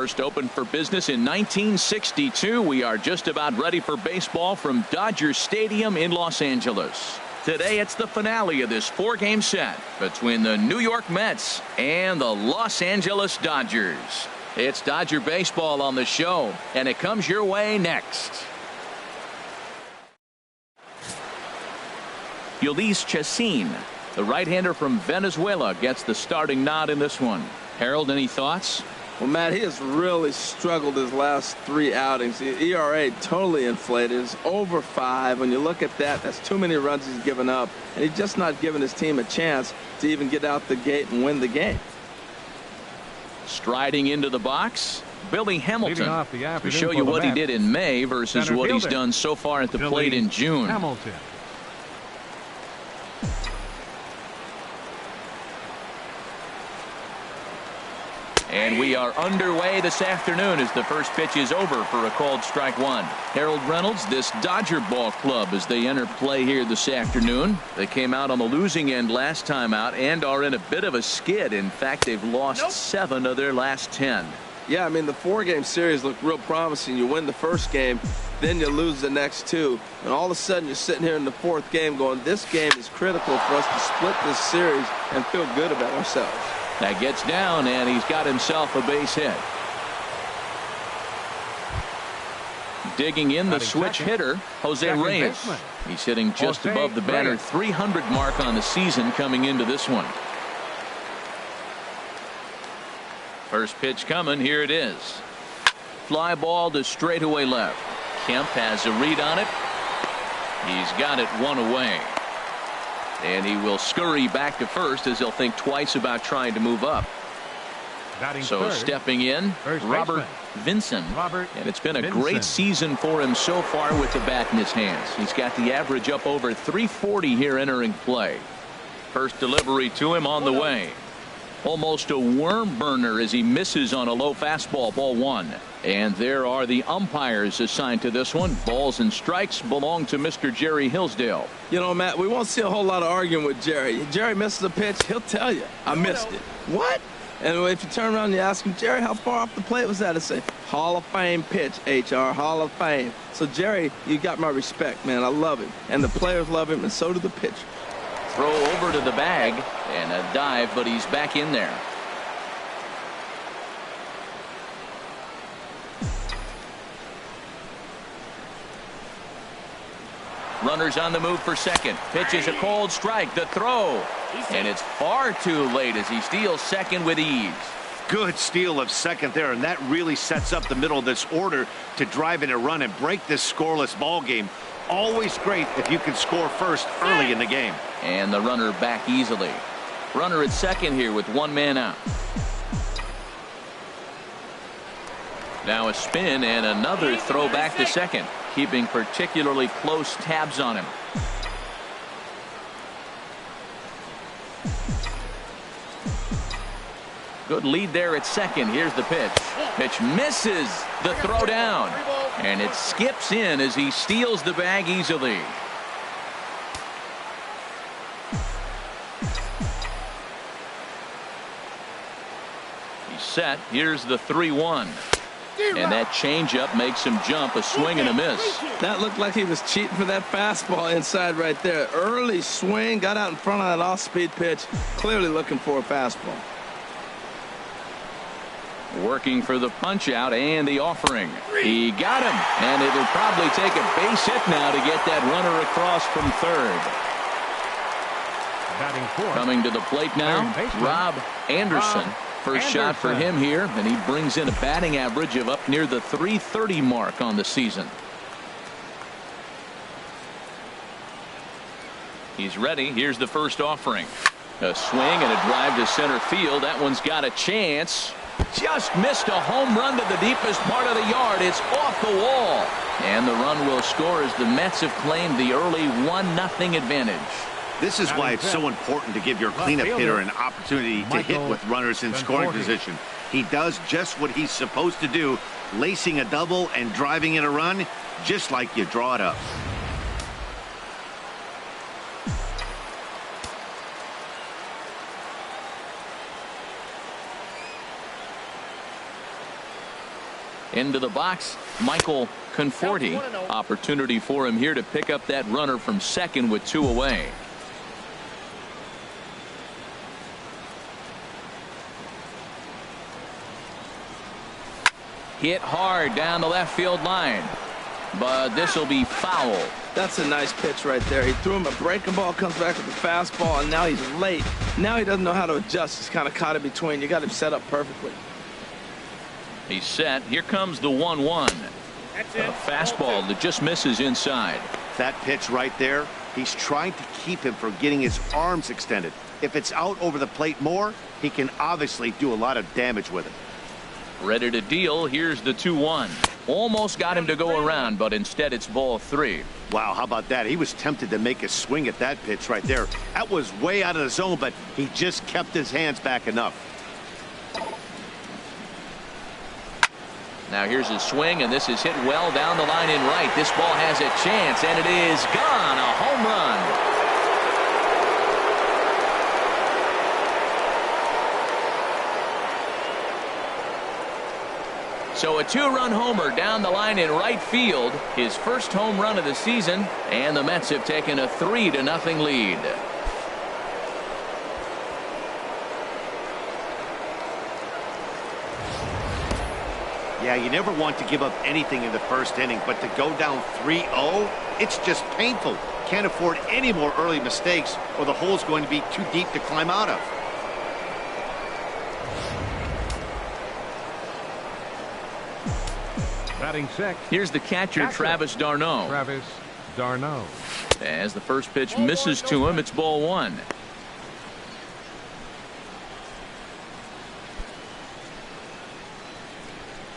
First opened for business in 1962. We are just about ready for baseball from Dodger Stadium in Los Angeles. Today it's the finale of this 4-game set between the New York Mets and the Los Angeles Dodgers. It's Dodger baseball on the show, and it comes your way next. Ulysses Chacin, the right-hander from Venezuela, gets the starting nod in this one. Harold, any thoughts? Well, Matt, he has really struggled his last 3 outings. The ERA totally inflated. It's over 5. When you look at that, that's too many runs he's given up. And he's just not giving his team a chance to even get out the gate and win the game. Striding into the box, Billy Hamilton, to show you what he did in May versus what he's done so far at the plate in June. Hamilton. And we are underway this afternoon as the first pitch is over for a called strike one. Harold Reynolds, this Dodger ball club as they enter play here this afternoon. They came out on the losing end last time out and are in a bit of a skid. In fact, they've lost 7 of their last 10. Yeah, I mean, the 4-game series looked real promising. You win the first game, then you lose the next 2. And all of a sudden you're sitting here in the 4th game going, this game is critical for us to split this series and feel good about ourselves. That gets down, and he's got himself a base hit. Digging in the switch hitter, Jose Reyes. He's hitting just above the banner 300 mark on the season coming into this one. First pitch coming. Here it is. Fly ball to straightaway left. Kemp has a read on it. He's got it 1 away. And he will scurry back to first as he'll think twice about trying to move up. So stepping in, Robert Vincent. And it's been a great season for him so far with the bat in his hands. He's got the average up over 340 here entering play. First delivery to him on the way. Almost a worm burner as he misses on a low fastball, ball 1. And there are the umpires assigned to this one. Balls and strikes belong to Mr. Jerry Hillsdale. You know, Matt, we won't see a whole lot of arguing with Jerry. Jerry misses a pitch, he'll tell you, I missed it. What? And if you turn around and you ask him, Jerry, how far off the plate was that? He'll say, Hall of Fame pitch, HR, Hall of Fame. So, Jerry, you got my respect, man. I love him. And the players love him, and so do the pitchers. Throw over to the bag and a dive, but he's back in there. Runners on the move for second. Pitch is a cold strike. The throw. And it's far too late as he steals second with ease. Good steal of second there, and that really sets up the middle of this order to drive in a run and break this scoreless ball game. Always great if you can score first early in the game. And the runner back easily. Runner at second here with 1 man out. Now a spin and another throw back to second, keeping particularly close tabs on him. Good lead there at second. Here's the pitch. Pitch misses the throw down. And it skips in as he steals the bag easily. He's set. Here's the 3-1. And that changeup makes him jump. A swing and a miss. That looked like he was cheating for that fastball inside right there. Early swing, got out in front of that off-speed pitch. Clearly looking for a fastball. Working for the punch out and the offering. He got him, and it'll probably take a base hit now to get that runner across from third. Coming to the plate now, Rob Anderson. First shot for him here, and he brings in a batting average of up near the 330 mark on the season. He's ready. Here's the first offering. A swing and a drive to center field. That one's got a chance. Just missed a home run to the deepest part of the yard. It's off the wall. And the run will score as the Mets have claimed the early 1-0 advantage. This is why it's so important to give your cleanup hitter an opportunity to hit with runners in scoring position. He does just what he's supposed to do, lacing a double and driving in a run, just like you draw it up. Into the box, Michael Conforti. Opportunity for him here to pick up that runner from second with 2 away. Hit hard down the left field line, but this will be foul. That's a nice pitch right there. He threw him a breaking ball, comes back with the fastball, and now he's late. Now he doesn't know how to adjust. He's kind of caught in between. You got him set up perfectly. He's set. Here comes the 1-1. A fastball that just misses inside. That pitch right there, he's trying to keep him from getting his arms extended. If it's out over the plate more, he can obviously do a lot of damage with it. Ready to deal. Here's the 2-1. Almost got him to go around, but instead it's ball 3. Wow, how about that? He was tempted to make a swing at that pitch right there. That was way out of the zone, but he just kept his hands back enough. Now here's his swing, and this is hit well down the line in right. This ball has a chance, and it is gone. A home run. So a 2-run homer down the line in right field. His first home run of the season, and the Mets have taken a 3-0 lead. Yeah, you never want to give up anything in the first inning, but to go down 3-0, it's just painful. Can't afford any more early mistakes, or the hole's going to be too deep to climb out of. Batting sixth. Here's the catcher, Travis d'Arnaud. As the first pitch misses to him, it's ball 1.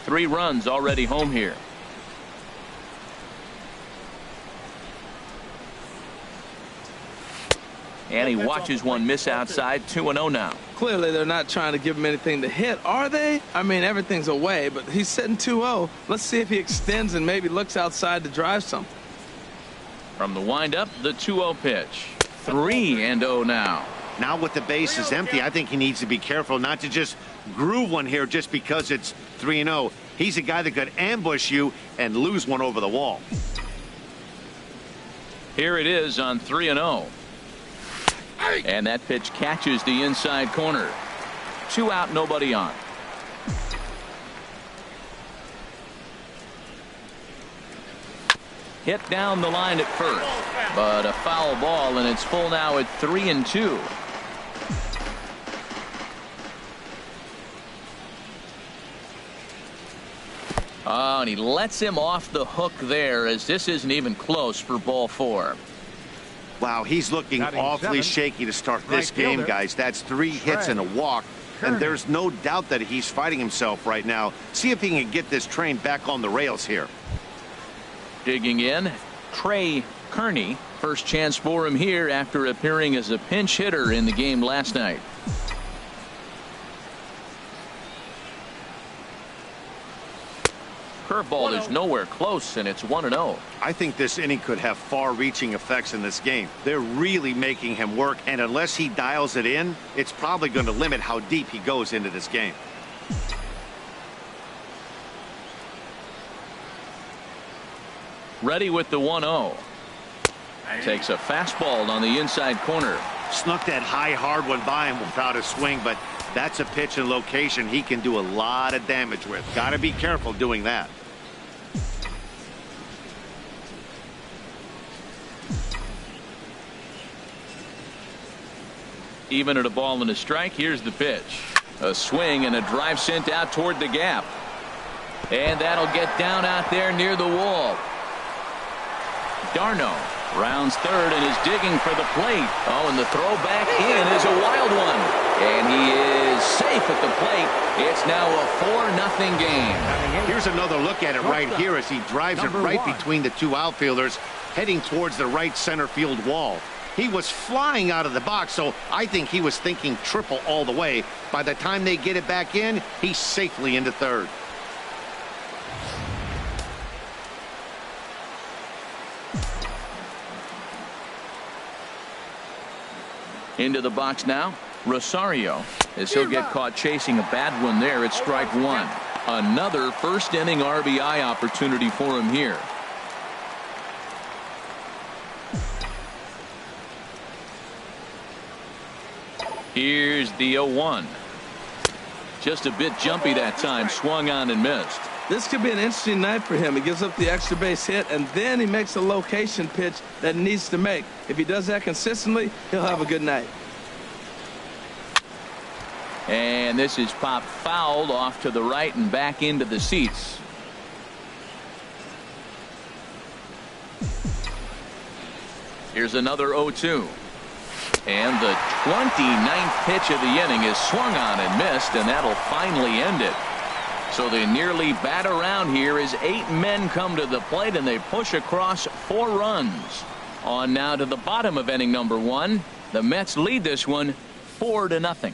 Three runs already home here. And he watches one miss outside. 2-0 now. Clearly they're not trying to give him anything to hit, are they? I mean, everything's away, but he's sitting 2-0. Let's see if he extends and maybe looks outside to drive something. From the windup, the 2-0 pitch. 3-0 now. Now with the bases empty, I think he needs to be careful not to just groove one here just because it's 3-0. He's a guy that could ambush you and lose one over the wall. Here it is on 3-0. And that pitch catches the inside corner. 2 out, nobody on. Hit down the line at first, but a foul ball, and it's full now at 3-2. Oh, and he lets him off the hook there, as this isn't even close for ball 4. Wow, he's looking awfully shaky to start this game, guys. That's 3 hits and a walk, and there's no doubt that he's fighting himself right now. See if he can get this train back on the rails here. Digging in, Trey Kearney. First chance for him here after appearing as a pinch hitter in the game last night. Curveball is nowhere close, and it's 1-0. I think this inning could have far-reaching effects in this game. They're really making him work, and unless he dials it in, it's probably going to limit how deep he goes into this game. Ready with the 1-0. Takes a fastball on the inside corner. Snuck that high, hard one by him without a swing, but that's a pitch and location he can do a lot of damage with. Got to be careful doing that. Even at a ball and a strike, here's the pitch. A swing and a drive sent out toward the gap. And that'll get down out there near the wall. d'Arnaud rounds third and is digging for the plate. Oh, and the throw back in is a wild one. And he is safe at the plate. It's now a 4-0 game. Here's another look at it right here as he drives it right between the two outfielders, heading towards the right center field wall. He was flying out of the box, so I think he was thinking triple all the way. By the time they get it back in, he's safely into third. Into the box now, Rosario, as he'll get caught chasing a bad one there at strike 1. Another first inning RBI opportunity for him here. Here's the 0-1. Just a bit jumpy that time, swung on and missed. This could be an interesting night for him. He gives up the extra base hit, and then he makes a location pitch that he needs to make. If he does that consistently, he'll have a good night. And this is popped fouled off to the right and back into the seats. Here's another 0-2. And the 29th pitch of the inning is swung on and missed, and that'll finally end it. So they nearly bat around here as 8 men come to the plate, and they push across 4 runs. On now to the bottom of inning number 1. The Mets lead this one 4-0.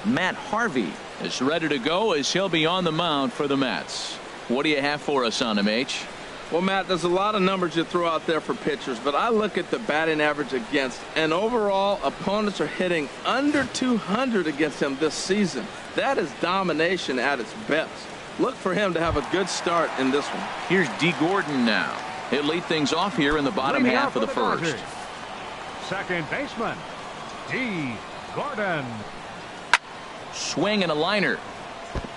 Matt Harvey is ready to go as he'll be on the mound for the Mets. What do you have for us on him, H? Well, Matt, there's a lot of numbers you throw out there for pitchers, but I look at the batting average against, and overall, opponents are hitting under 200 against him this season. That is domination at its best. Look for him to have a good start in this one. Here's D. Gordon now. He'll lead things off here in the bottom half of the first. Second baseman, D. Gordon. Swing and a liner.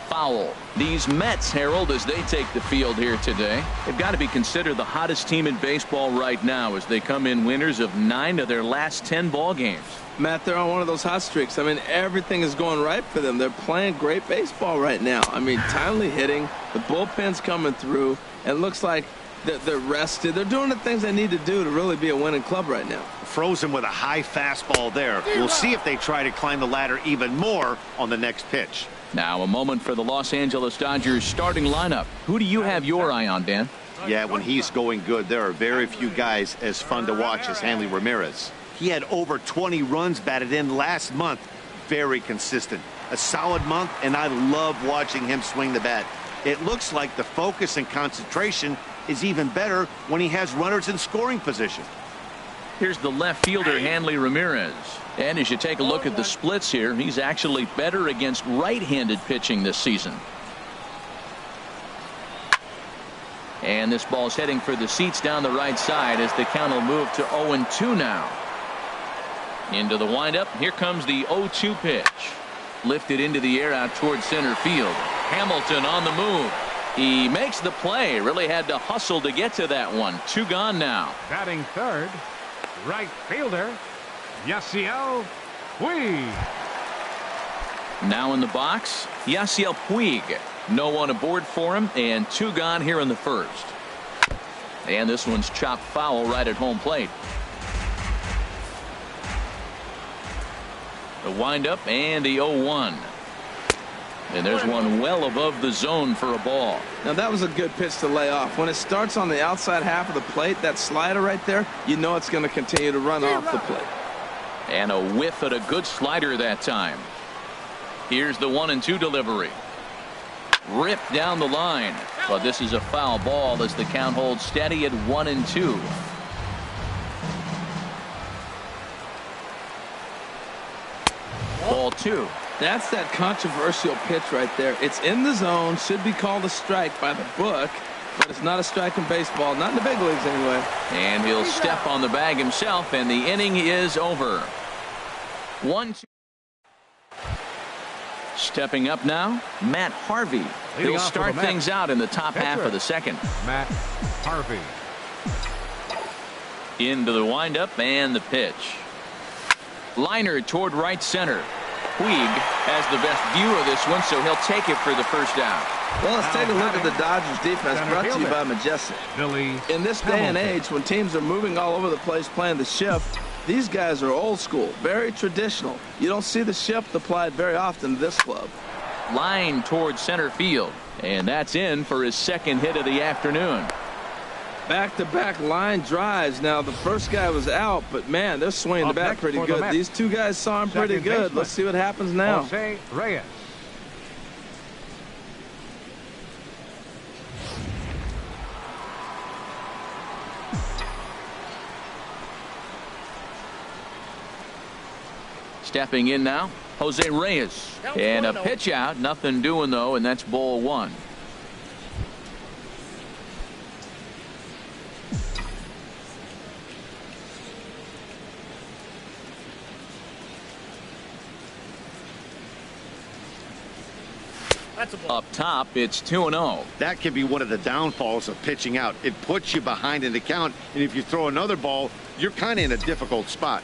Foul. These Mets, Harold, as they take the field here today, they've got to be considered the hottest team in baseball right now as they come in winners of 9 of their last 10 ball games. Matt, they're on one of those hot streaks. I mean, everything is going right for them. They're playing great baseball right now. I mean, timely hitting, the bullpen's coming through, and it looks like they're rested. They're doing the things they need to do to really be a winning club right now. Frozen with a high fastball there. We'll see if they try to climb the ladder even more on the next pitch. Now a moment for the Los Angeles Dodgers starting lineup. Who do you have your eye on, Dan? Yeah, when he's going good, there are very few guys as fun to watch as Hanley Ramirez. He had over 20 runs batted in last month. Very consistent. A solid month, and I love watching him swing the bat. It looks like the focus and concentration is even better when he has runners in scoring position. Here's the left fielder, Hanley Ramirez. And as you take a look at the splits here, he's actually better against right-handed pitching this season. And this ball's heading for the seats down the right side as the count will move to 0-2 now. Into the windup. Here comes the 0-2 pitch. Lifted into the air out towards center field. Hamilton on the move. He makes the play. Really had to hustle to get to that one. 2 gone now. Batting third, right fielder, Yasiel Puig. Now in the box, Yasiel Puig. No one aboard for him, and 2 gone here in the first. And this one's chopped foul right at home plate. The windup and the 0-1. And there's one well above the zone for a ball. Now that was a good pitch to lay off. When it starts on the outside half of the plate, that slider right there, you know it's going to continue to run off the plate. And a whiff at a good slider that time. Here's the 1-2 delivery. Ripped down the line. But this is a foul ball as the count holds steady at 1-2. Ball 2. That's that controversial pitch right there. It's in the zone, should be called a strike by the book, but it's not a strike in baseball, not in the big leagues anyway. And he'll step on the bag himself, and the inning is over. 1-2. Stepping up now, Matt Harvey. He'll start things out in the top half of the second. Matt Harvey. Into the windup and the pitch. Liner toward right center. Puig has the best view of this one, so he'll take it for the first out. Well, let's take a look at the Dodgers defense brought to you by Majestic. In this day and age, when teams are moving all over the place playing the shift, these guys are old school, very traditional. You don't see the shift applied very often to this club. Line towards center field, and that's in for his second hit of the afternoon. Back-to-back line drives. Now, the first guy was out, but, man, they're swinging the bat pretty good. These 2 guys saw him pretty good. Let's see what happens now. Jose Reyes. Stepping in now, Jose Reyes. And a pitch out. Nothing doing, though, and that's ball one. Up top, it's 2-0. That can be one of the downfalls of pitching out. It puts you behind in the count, and if you throw another ball, you're kind of in a difficult spot.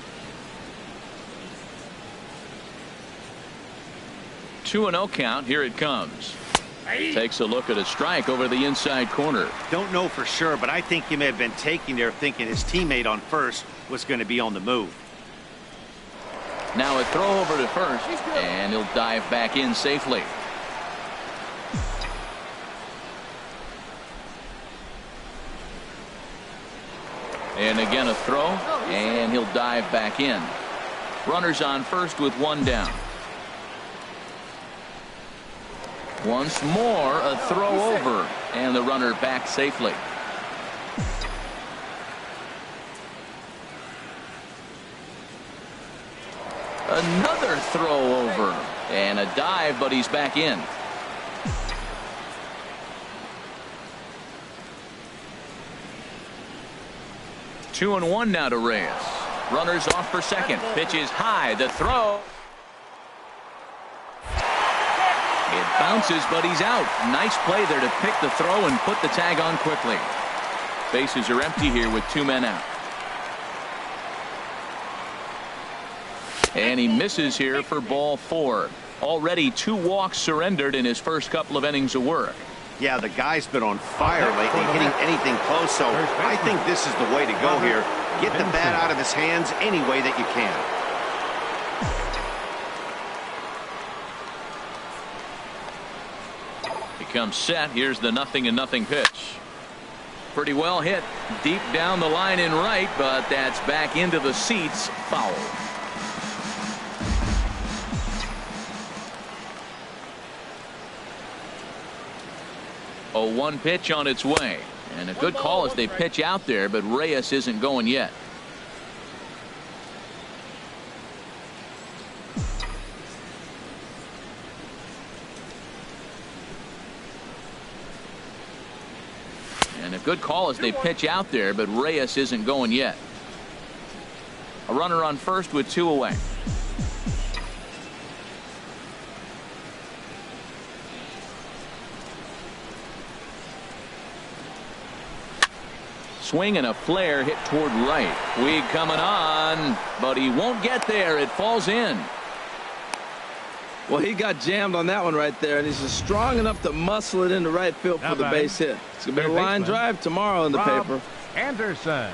2-0 count. Here it comes. Takes a look at a strike over the inside corner. Don't know for sure, but I think he may have been taking there thinking his teammate on first was going to be on the move. Now a throw over to first, and he'll dive back in safely. And again a throw, and he'll dive back in. Runners on first with one down. Once more a throw over, and the runner back safely. Another throw over, and a dive, but he's back in. Two and one now to Reyes. Runners off for second. Pitch is high. The throw. It bounces, but he's out. Nice play there to pick the throw and put the tag on quickly. Bases are empty here with two men out. And he misses here for ball four. Already 2 walks surrendered in his first couple of innings of work. Yeah, the guy's been on fire lately, hitting anything close, so I think this is the way to go here. Get the bat out of his hands any way that you can. He comes set. Here's the 0-0 pitch. Pretty well hit deep down the line in right, but that's back into the seats. Foul. 0-1 pitch on its way, and a good call as they pitch out there, but Reyes isn't going yet. And a good call as they pitch out there, but Reyes isn't going yet. A runner on first with 2 away. Swing and a flare hit toward right. Puig coming on, but he won't get there. It falls in. Well, he got jammed on that one right there, and he's just strong enough to muscle it into right field for the base hit. It's going to be a line drive tomorrow in the paper. Anderson.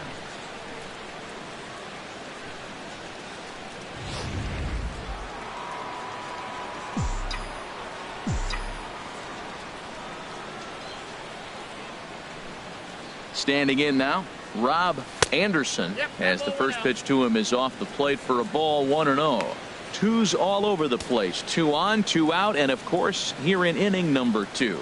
Standing in now, Rob Anderson, as the first pitch to him is off the plate for a ball, 1-0. Twos all over the place. 2 on, 2 out, and of course here in inning number 2.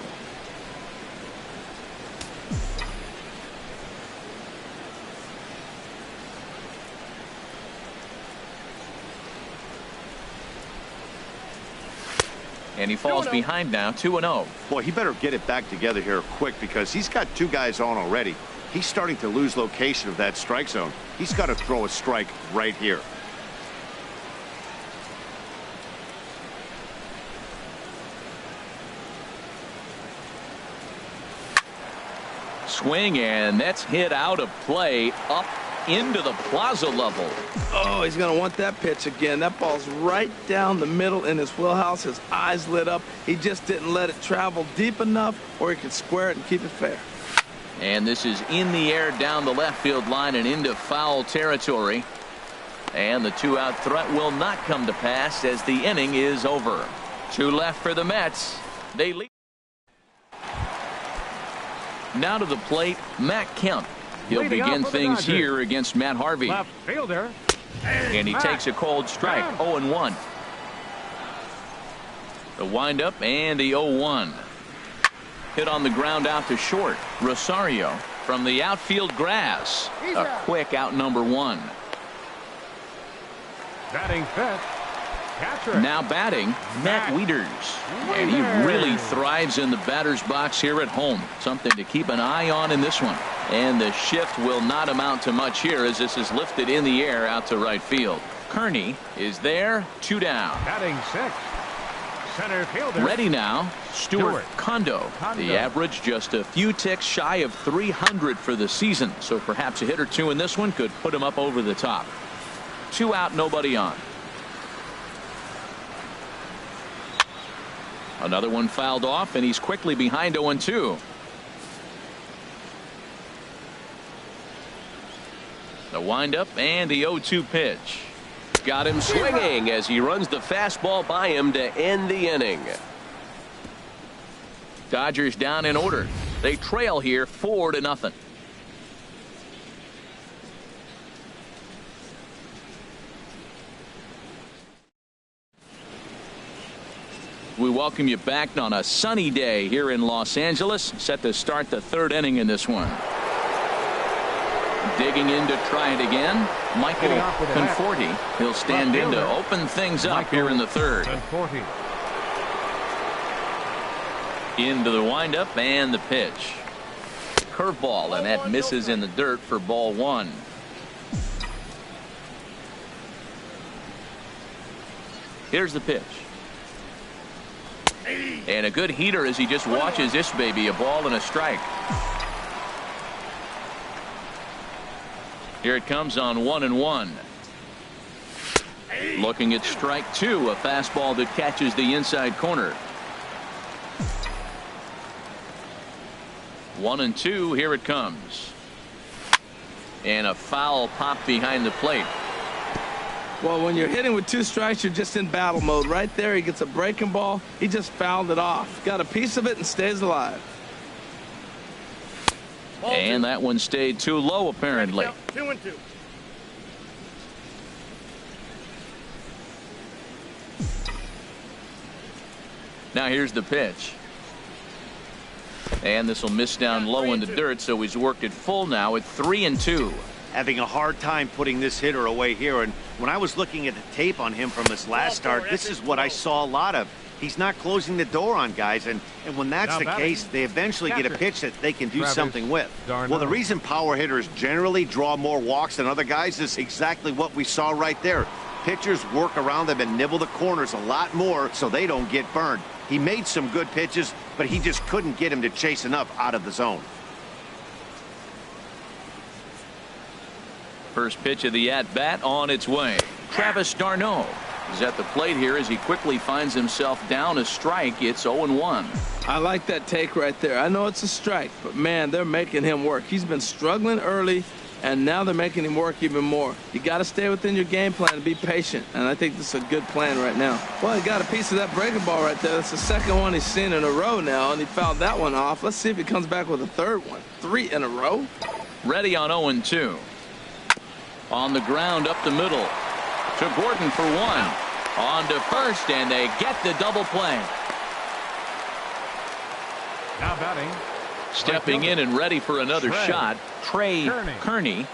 And he falls behind now, 2-0. Boy, he better get it back together here quick because he's got 2 guys on already. He's starting to lose location of that strike zone. He's got to throw a strike right here. Swing, and that's hit out of play up into the plaza level. Oh, he's going to want that pitch again. That ball's right down the middle in his wheelhouse. His eyes lit up. He just didn't let it travel deep enough or he could square it and keep it fair. And this is in the air down the left field line and into foul territory. And the 2-out threat will not come to pass as the inning is over. 2 left for the Mets. They lead. Now to the plate, Matt Kemp. He'll begin things here against Matt Harvey. Left fielder. And he takes a cold strike. 0-1. The windup and the 0-1. Hit on the ground out to short. Rosario from the outfield grass. A quick out number 1. Batting fifth, catcher. Now batting, Matt Wieters. And he really thrives in the batter's box here at home. Something to keep an eye on in this one. And the shift will not amount to much here as this is lifted in the air out to right field. Kearney is there, 2 down. Batting 6th. Center fielder. Ready now, Stuart Kondo. The average just a few ticks shy of 300 for the season. So perhaps a hit or two in this one could put him up over the top. 2 out, nobody on. Another one fouled off, and he's quickly behind 0-2. The windup and the 0-2 pitch. Got him swinging as he runs the fastball by him to end the inning. Dodgers down in order. They trail here 4-0. We welcome you back on a sunny day here in Los Angeles. Set to start the 3rd inning in this one. Digging in to try it again, Michael Conforti. He'll stand in to open things up here in the 3rd. Into the windup and the pitch. Curveball, and that misses in the dirt for ball 1. Here's the pitch. And a good heater as he just watches this baby, a ball and a strike. Here it comes on 1-1. Looking at strike 2, a fastball that catches the inside corner. 1-2, here it comes. And a foul pop behind the plate. Well, when you're hitting with 2 strikes, you're just in battle mode. Right there, he gets a breaking ball. He just fouled it off. Got a piece of it and stays alive. And that one stayed too low, apparently. 2-2. Now here's the pitch. And this will miss down low in the dirt, so he's worked it full now at 3-2. Having a hard time putting this hitter away here. And when I was looking at the tape on him from his last start, this is what I saw a lot of. He's not closing the door on guys, and when that's the case, they eventually get a pitch that they can do something with. Well, the reason power hitters generally draw more walks than other guys is exactly what we saw right there. Pitchers work around them and nibble the corners a lot more so they don't get burned. He made some good pitches, but he just couldn't get him to chase enough out of the zone. First pitch of the at-bat on its way. Travis d'Arnaud is at the plate here as he quickly finds himself down a strike. It's 0-1. I like that take right there. I know it's a strike, but man, they're making him work. He's been struggling early, and now they're making him work even more. You got to stay within your game plan and be patient, and I think this is a good plan right now. Well, he got a piece of that breaking ball right there. That's the 2nd one he's seen in a row now, and he fouled that one off. Let's see if he comes back with a 3rd one. 3 in a row. Ready on 0-2. On the ground up the middle to Gordon for 1. On to first, and they get the double play. Now batting. Stepping in and ready for another shot, Trey Kearney.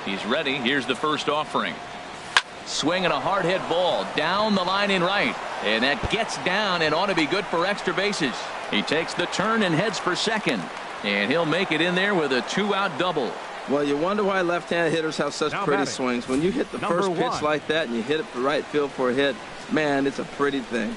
He's ready. Here's the first offering. Swinging a hard hit ball down the line in right, and that gets down and ought to be good for extra bases. He takes the turn and heads for second, and he'll make it in there with a 2-out double. Well, you wonder why left-handed hitters have such pretty swings. When you hit the first pitch like that and you hit it for right field for a hit, man, it's a pretty thing.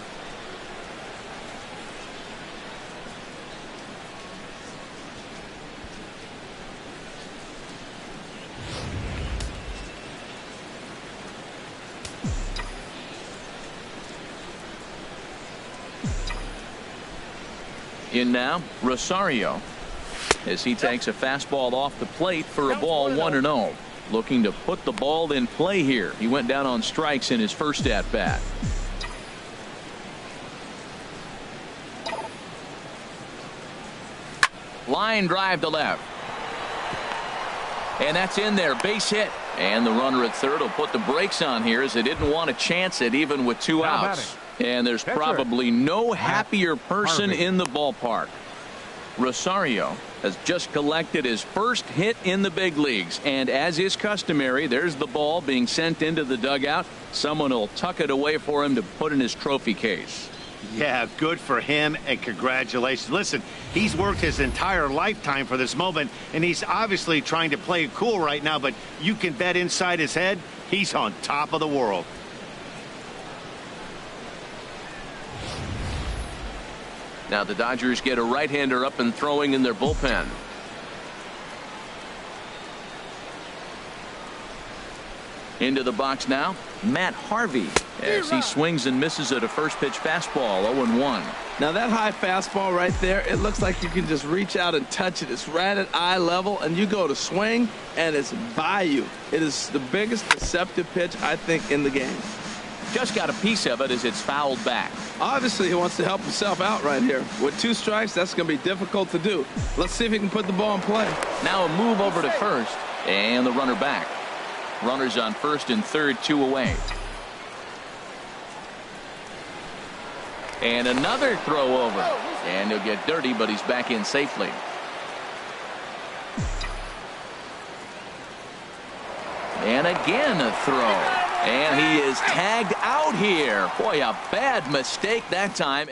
In now, Rosario, as he takes a fastball off the plate for a ball 1-0. Looking to put the ball in play here. He went down on strikes in his first at-bat. Line drive to left. And that's in there, base hit. And the runner at third will put the brakes on here as they didn't want to chance it even with 2 outs. And there's probably no happier person in the ballpark. Rosario has just collected his first hit in the big leagues, and as is customary, there's the ball being sent into the dugout. Someone will tuck it away for him to put in his trophy case. Yeah, good for him, and congratulations. Listen, he's worked his entire lifetime for this moment, and he's obviously trying to play it cool right now, but you can bet inside his head, he's on top of the world. Now the Dodgers get a right-hander up and throwing in their bullpen. Into the box now, Matt Harvey, as he swings and misses at a first pitch fastball, 0-1. Now that high fastball right there, it looks like you can just reach out and touch it. It's right at eye level, and you go to swing, and it's by you. It is the biggest deceptive pitch, I think, in the game. Just got a piece of it as it's fouled back. Obviously, he wants to help himself out right here. With 2 strikes, that's going to be difficult to do. Let's see if he can put the ball in play. Now a move over to first, and the runner back. Runners on first and third, 2 away. And another throw over. And he'll get dirty, but he's back in safely. And again a throw. And he is tagged out here. Boy, a bad mistake that time.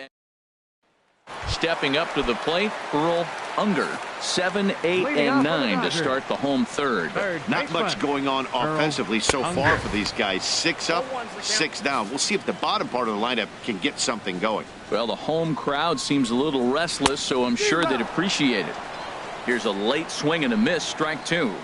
Stepping up to the plate, Earl Unger. 7, 8, and 9 to start the home third. Not much going on offensively so far for these guys. 6 up, 6 down. We'll see if the bottom part of the lineup can get something going. Well, the home crowd seems a little restless, so I'm sure they'd appreciate it. Here's a late swing and a miss, strike 2.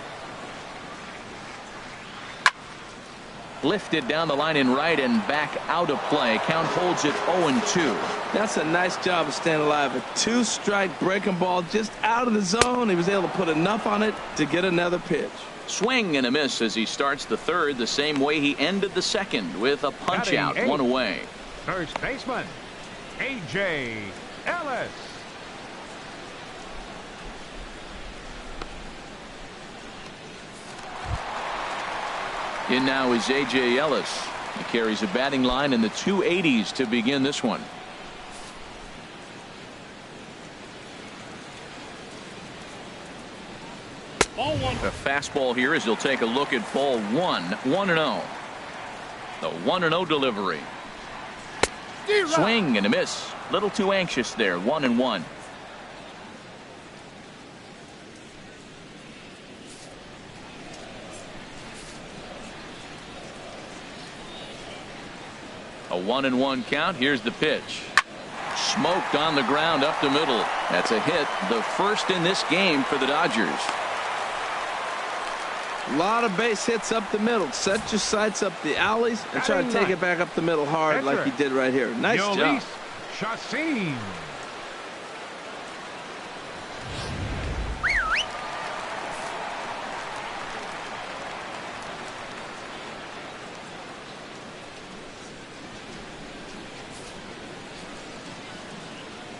Lifted down the line in right and back out of play. Count holds it 0-2. That's a nice job of staying alive. A 2-strike breaking ball just out of the zone. He was able to put enough on it to get another pitch. Swing and a miss as he starts the third the same way he ended the second with a punch out, 1 away. First baseman, A.J. Ellis. In now is A.J. Ellis. He carries a batting line in the 280s to begin this one. A fastball here as he'll take a look at ball 1. 1-0. The 1-0 delivery. Swing and a miss. Little too anxious there. 1-1. A 1-1 count. Here's the pitch. Smoked on the ground up the middle. That's a hit, the first in this game for the Dodgers. A lot of base hits up the middle. Set your sights up the alleys and try to take it back up the middle hard like he did right here. Nice job. Chassin.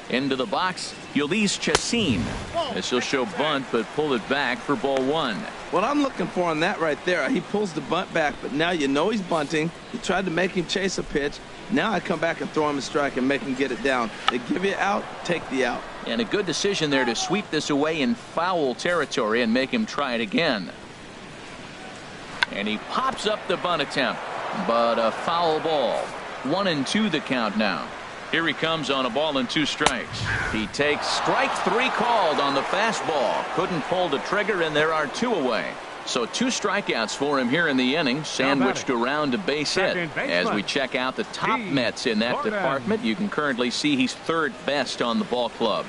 Into the box, Ulysses Chassin. This will show bunt, but pull it back for ball 1. What I'm looking for on that right there, he pulls the bunt back, but now you know he's bunting. You tried to make him chase a pitch. Now I come back and throw him a strike and make him get it down. They give you out, take the out. And a good decision there to sweep this away in foul territory and make him try it again. And he pops up the bunt attempt, but a foul ball. 1-2 the count now. Here he comes on a ball and 2 strikes. He takes strike 3 called on the fastball. Couldn't pull the trigger, and there are 2 away. So 2 strikeouts for him here in the inning, sandwiched around a base hit. As we check out the top Mets in that department, you can currently see he's 3rd best on the ball club.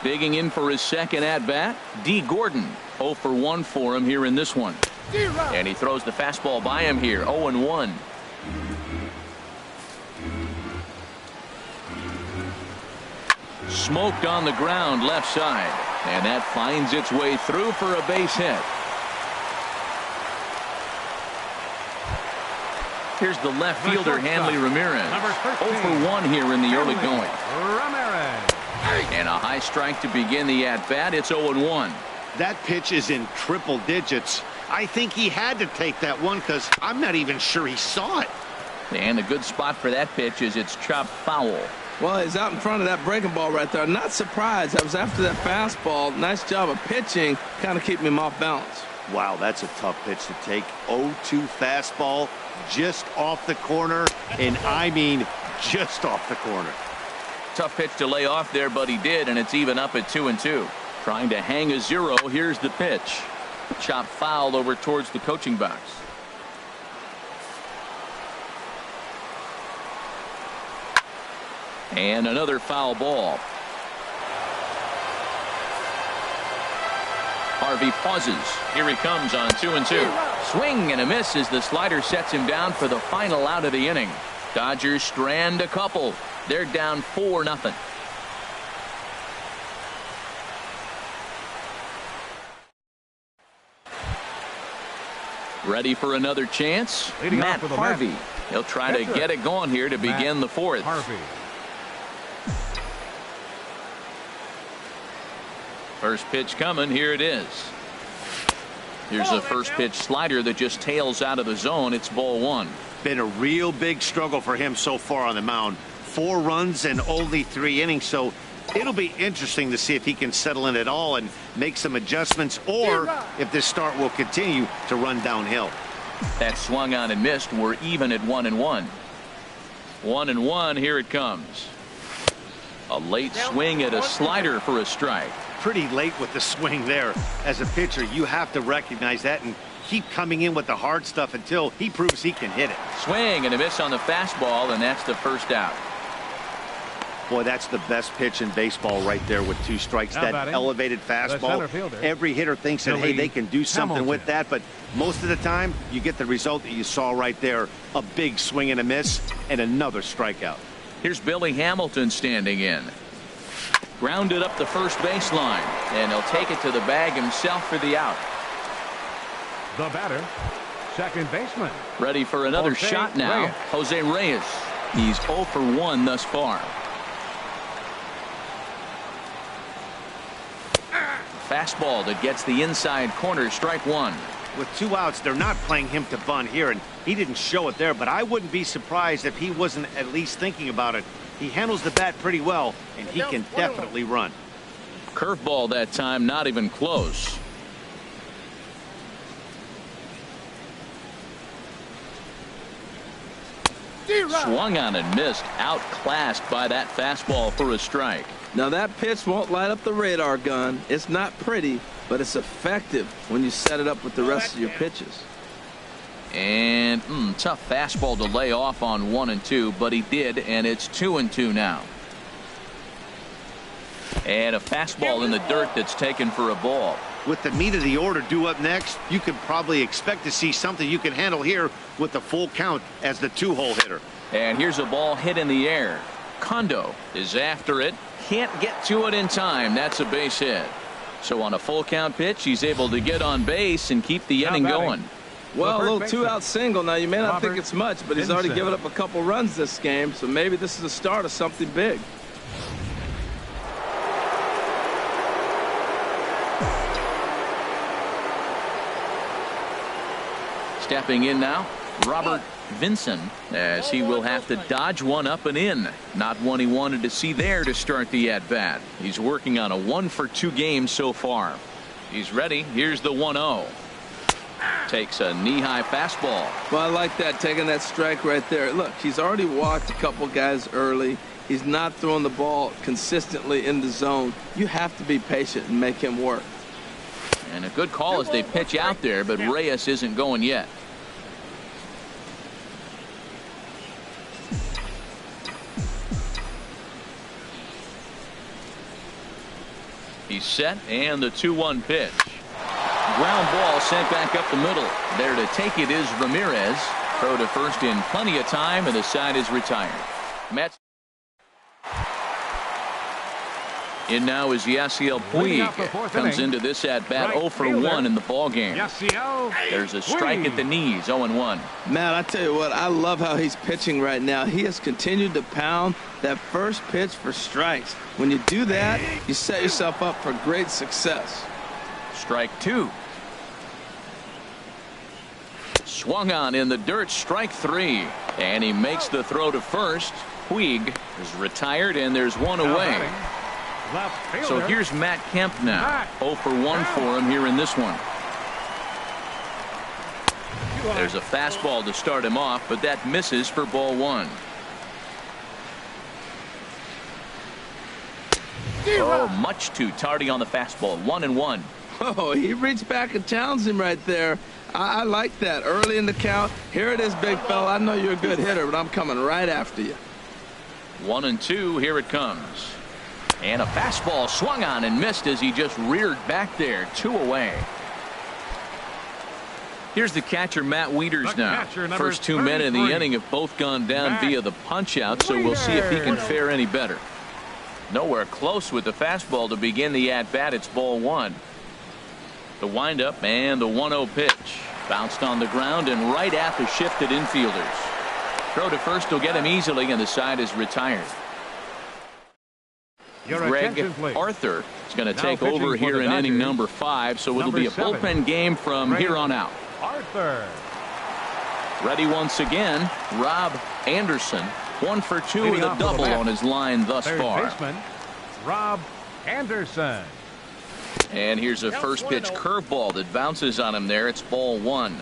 Digging in for his second at-bat, D. Gordon. 0 for 1 for him here in this one. And he throws the fastball by him here. 0-1. Smoked on the ground left side. And that finds its way through for a base hit. Here's the left fielder, Hanley Ramirez. 0 for 1 here in the early going. And a high strike to begin the at-bat. It's 0-1. That pitch is in triple digits. I think he had to take that one because I'm not even sure he saw it. And a good spot for that pitch is it's chopped foul. Well, he's out in front of that breaking ball right there. Not surprised. I was after that fastball. Nice job of pitching, kind of keeping him off balance. Wow, that's a tough pitch to take. 0-2 fastball just off the corner, and I mean just off the corner. Tough pitch to lay off there, but he did, and it's even up at 2-2. Trying to hang a 0. Here's the pitch. Chop foul over towards the coaching box. And another foul ball. Harvey pauses. Here he comes on 2-2. Swing and a miss as the slider sets him down for the final out of the inning. Dodgers strand a couple. They're down 4-0. Ready for another chance? Matt Harvey. He'll try to get it going here to begin the fourth. Harvey. First pitch coming. Here it is. Here's a first pitch slider that just tails out of the zone. It's ball 1. Been a real big struggle for him so far on the mound. 4 runs and only 3 innings, so it'll be interesting to see if he can settle in at all and make some adjustments, or if this start will continue to run downhill. That swung on and missed. We're even at 1-1. 1-1. Here it comes. A late swing at a slider for a strike. Pretty late with the swing there. As a pitcher, you have to recognize that and keep coming in with the hard stuff until he proves he can hit it. Swing and a miss on the fastball, and that's the first out. Boy, that's the best pitch in baseball right there with 2 strikes. That elevated fastball. Every hitter thinks that, hey, they can do something with that, but most of the time you get the result that you saw right there. A big swing and a miss and another strikeout. Here's Billy Hamilton standing in. Grounded up the first baseline, and he'll take it to the bag himself for the out. The batter, second baseman. Ready for another shot now. Jose Reyes. He's 0 for 1 thus far. Fastball that gets the inside corner. Strike 1. With 2 outs, they're not playing him to bunt here, and he didn't show it there, but I wouldn't be surprised if he wasn't at least thinking about it. He handles the bat pretty well, and he can definitely run. Curveball that time, not even close. Swung on and missed. Outclassed by that fastball for a strike. Now that pitch won't light up the radar gun. It's not pretty, but it's effective when you set it up with the rest of your pitches. And tough fastball to lay off on 1 and 2, but he did, and it's 2 and 2 now. And a fastball in the dirt that's taken for a ball. With the meat of the order due up next, you could probably expect to see something you can handle here with the full count as the 2-hole hitter. And here's a ball hit in the air. Kondo is after it. Can't get to it in time. That's a base hit. So on a full count pitch, he's able to get on base and keep the inning going. Well, a little 2-out single. Now, you may not think it's much, but he's already given up a couple runs this game, so maybe this is the start of something big. Stepping in now, Robert Vinson, as he will have to dodge one up and in. Not one he wanted to see there to start the at-bat. He's working on a 1-for-2 game so far. He's ready. Here's the 1-0. Takes a knee-high fastball. Well, I like that, taking that strike right there. Look, he's already walked a couple guys early. He's not throwing the ball consistently in the zone. You have to be patient and make him work. And a good call as they pitch out there, but Reyes isn't going yet. He's set, and the 2-1 pitch. Ground ball sent back up the middle. There to take it is Ramirez. Throw to first in plenty of time, and the side is retired. Mets. In now is Yasiel Puig. Comes into this at bat 0 for 1 in the ball game. There's a strike at the knees. 0-1. Matt, I tell you what, I love how he's pitching right now. He has continued to pound that first pitch for strikes. When you do that, you set yourself up for great success. Strike 2. Swung on in the dirt. Strike 3. And he makes the throw to first. Puig is retired, and there's one away. So here's Matt Kemp now. 0 for 1 for him here in this one. There's a fastball to start him off, but that misses for ball 1. Oh, much too tardy on the fastball. 1-1. Oh, he reached back and challenged him right there. I like that. Early in the count. Here it is, big fella. I know you're a good hitter, but I'm coming right after you. 1-2. Here it comes. And a fastball swung on and missed as he just reared back there. 2 away. Here's the catcher, Matt Wieters now. First 2 men in the inning have both gone down via the punch-out, so we'll see if he can fare any better. Nowhere close with the fastball to begin the at-bat. It's ball 1. The windup and the 1-0 pitch. Bounced on the ground and right at the shifted infielders. Throw to first will get him easily, and the side is retired. Greg Arthur is going to take over here in inning number 5, so it'll be a bullpen game from here on out. Arthur. Ready once again, Rob Anderson. 1 for 2 with a double on his line thus far. Baseman, Rob Anderson. And here's a first pitch curveball that bounces on him there. It's ball 1.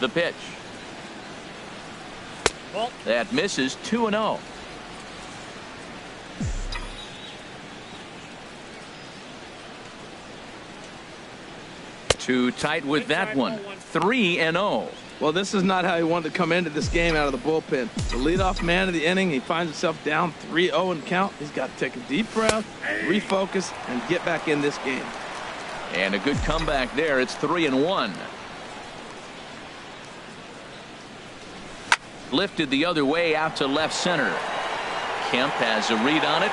The pitch. That misses. 2-0. Too tight with that one. 3-0. Well, this is not how he wanted to come into this game out of the bullpen. The leadoff man of the inning, he finds himself down 3-0 in count. He's got to take a deep breath, refocus, and get back in this game. And a good comeback there. It's 3-1. Lifted the other way out to left center. Kemp has a read on it.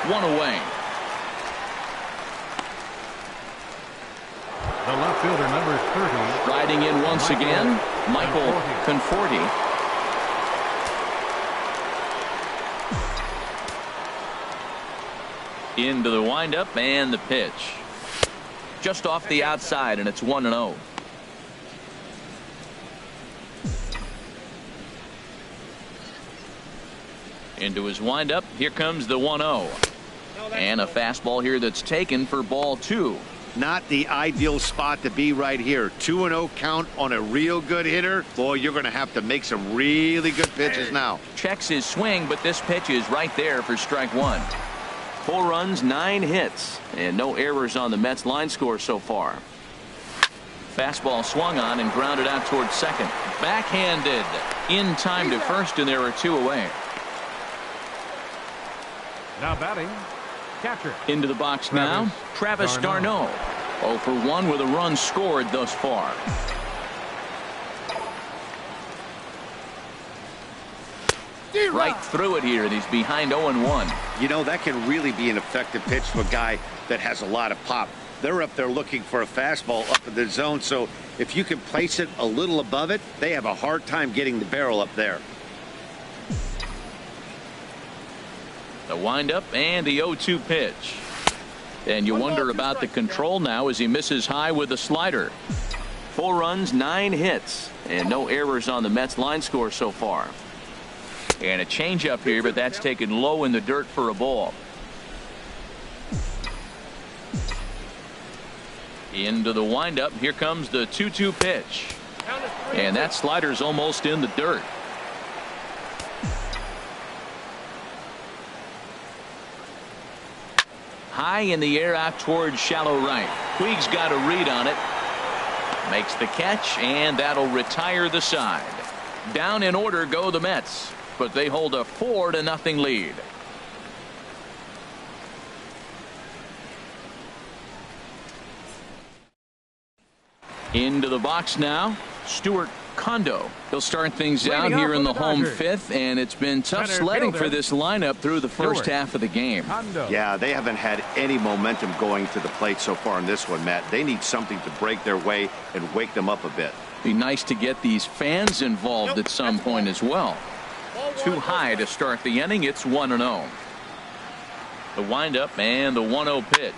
1 away. The left fielder, number 30. Riding in once again, Michael Conforti. Into the windup and the pitch. Just off the outside, and it's 1-0. Into his windup. Here comes the 1-0. And a fastball here that's taken for ball 2. Not the ideal spot to be right here. 2-0 count on a real good hitter. Boy, you're going to have to make some really good pitches now. Checks his swing, but this pitch is right there for strike 1. 4 runs, 9 hits, and no errors on the Mets line score so far. Fastball swung on and grounded out towards second. Backhanded in time to first, and there are 2 away. Now batting, catcher. Into the box now, Travis d'Arnaud. 0 for 1 with a run scored thus far. Right through it here, and he's behind 0-1. You know, that can really be an effective pitch to a guy that has a lot of pop. They're up there looking for a fastball up in the zone, so if you can place it a little above it, they have a hard time getting the barrel up there. The windup and the 0-2 pitch. And you wonder about the control now as he misses high with the slider. 4 runs, 9 hits, and no errors on the Mets line score so far. And a changeup here, but that's taken low in the dirt for a ball. Into the windup. Here comes the 2-2 pitch. And that slider's almost in the dirt. High in the air out towards shallow right. Puig's got a read on it. Makes the catch, and that'll retire the side. Down in order go the Mets, but they hold a 4-0 lead. Into the box now, Stuart Kondo. He'll start things out here in the home 5th, and it's been tough sledding for this lineup through the first half of the game. Yeah, they haven't had any momentum going to the plate so far in this one, Matt. They need something to break their way and wake them up a bit. Be nice to get these fans involved at some point as well. Too high to start the inning. It's 1-0. The windup and the 1-0 pitch.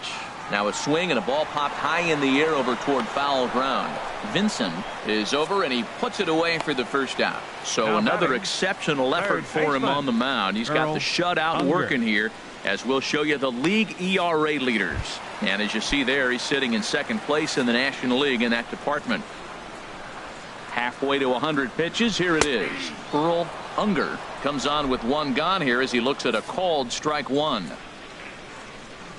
Now a swing and a ball popped high in the air over toward foul ground. Vincent is over and he puts it away for the first out. So now another batting, exceptional effort for him on the mound. He's got the shutout working here, as we'll show you the league ERA leaders. And as you see there, he's sitting in second place in the National League in that department. Halfway to 100 pitches. Here it is. Earl Unger comes on with one gone here as he looks at a called strike one.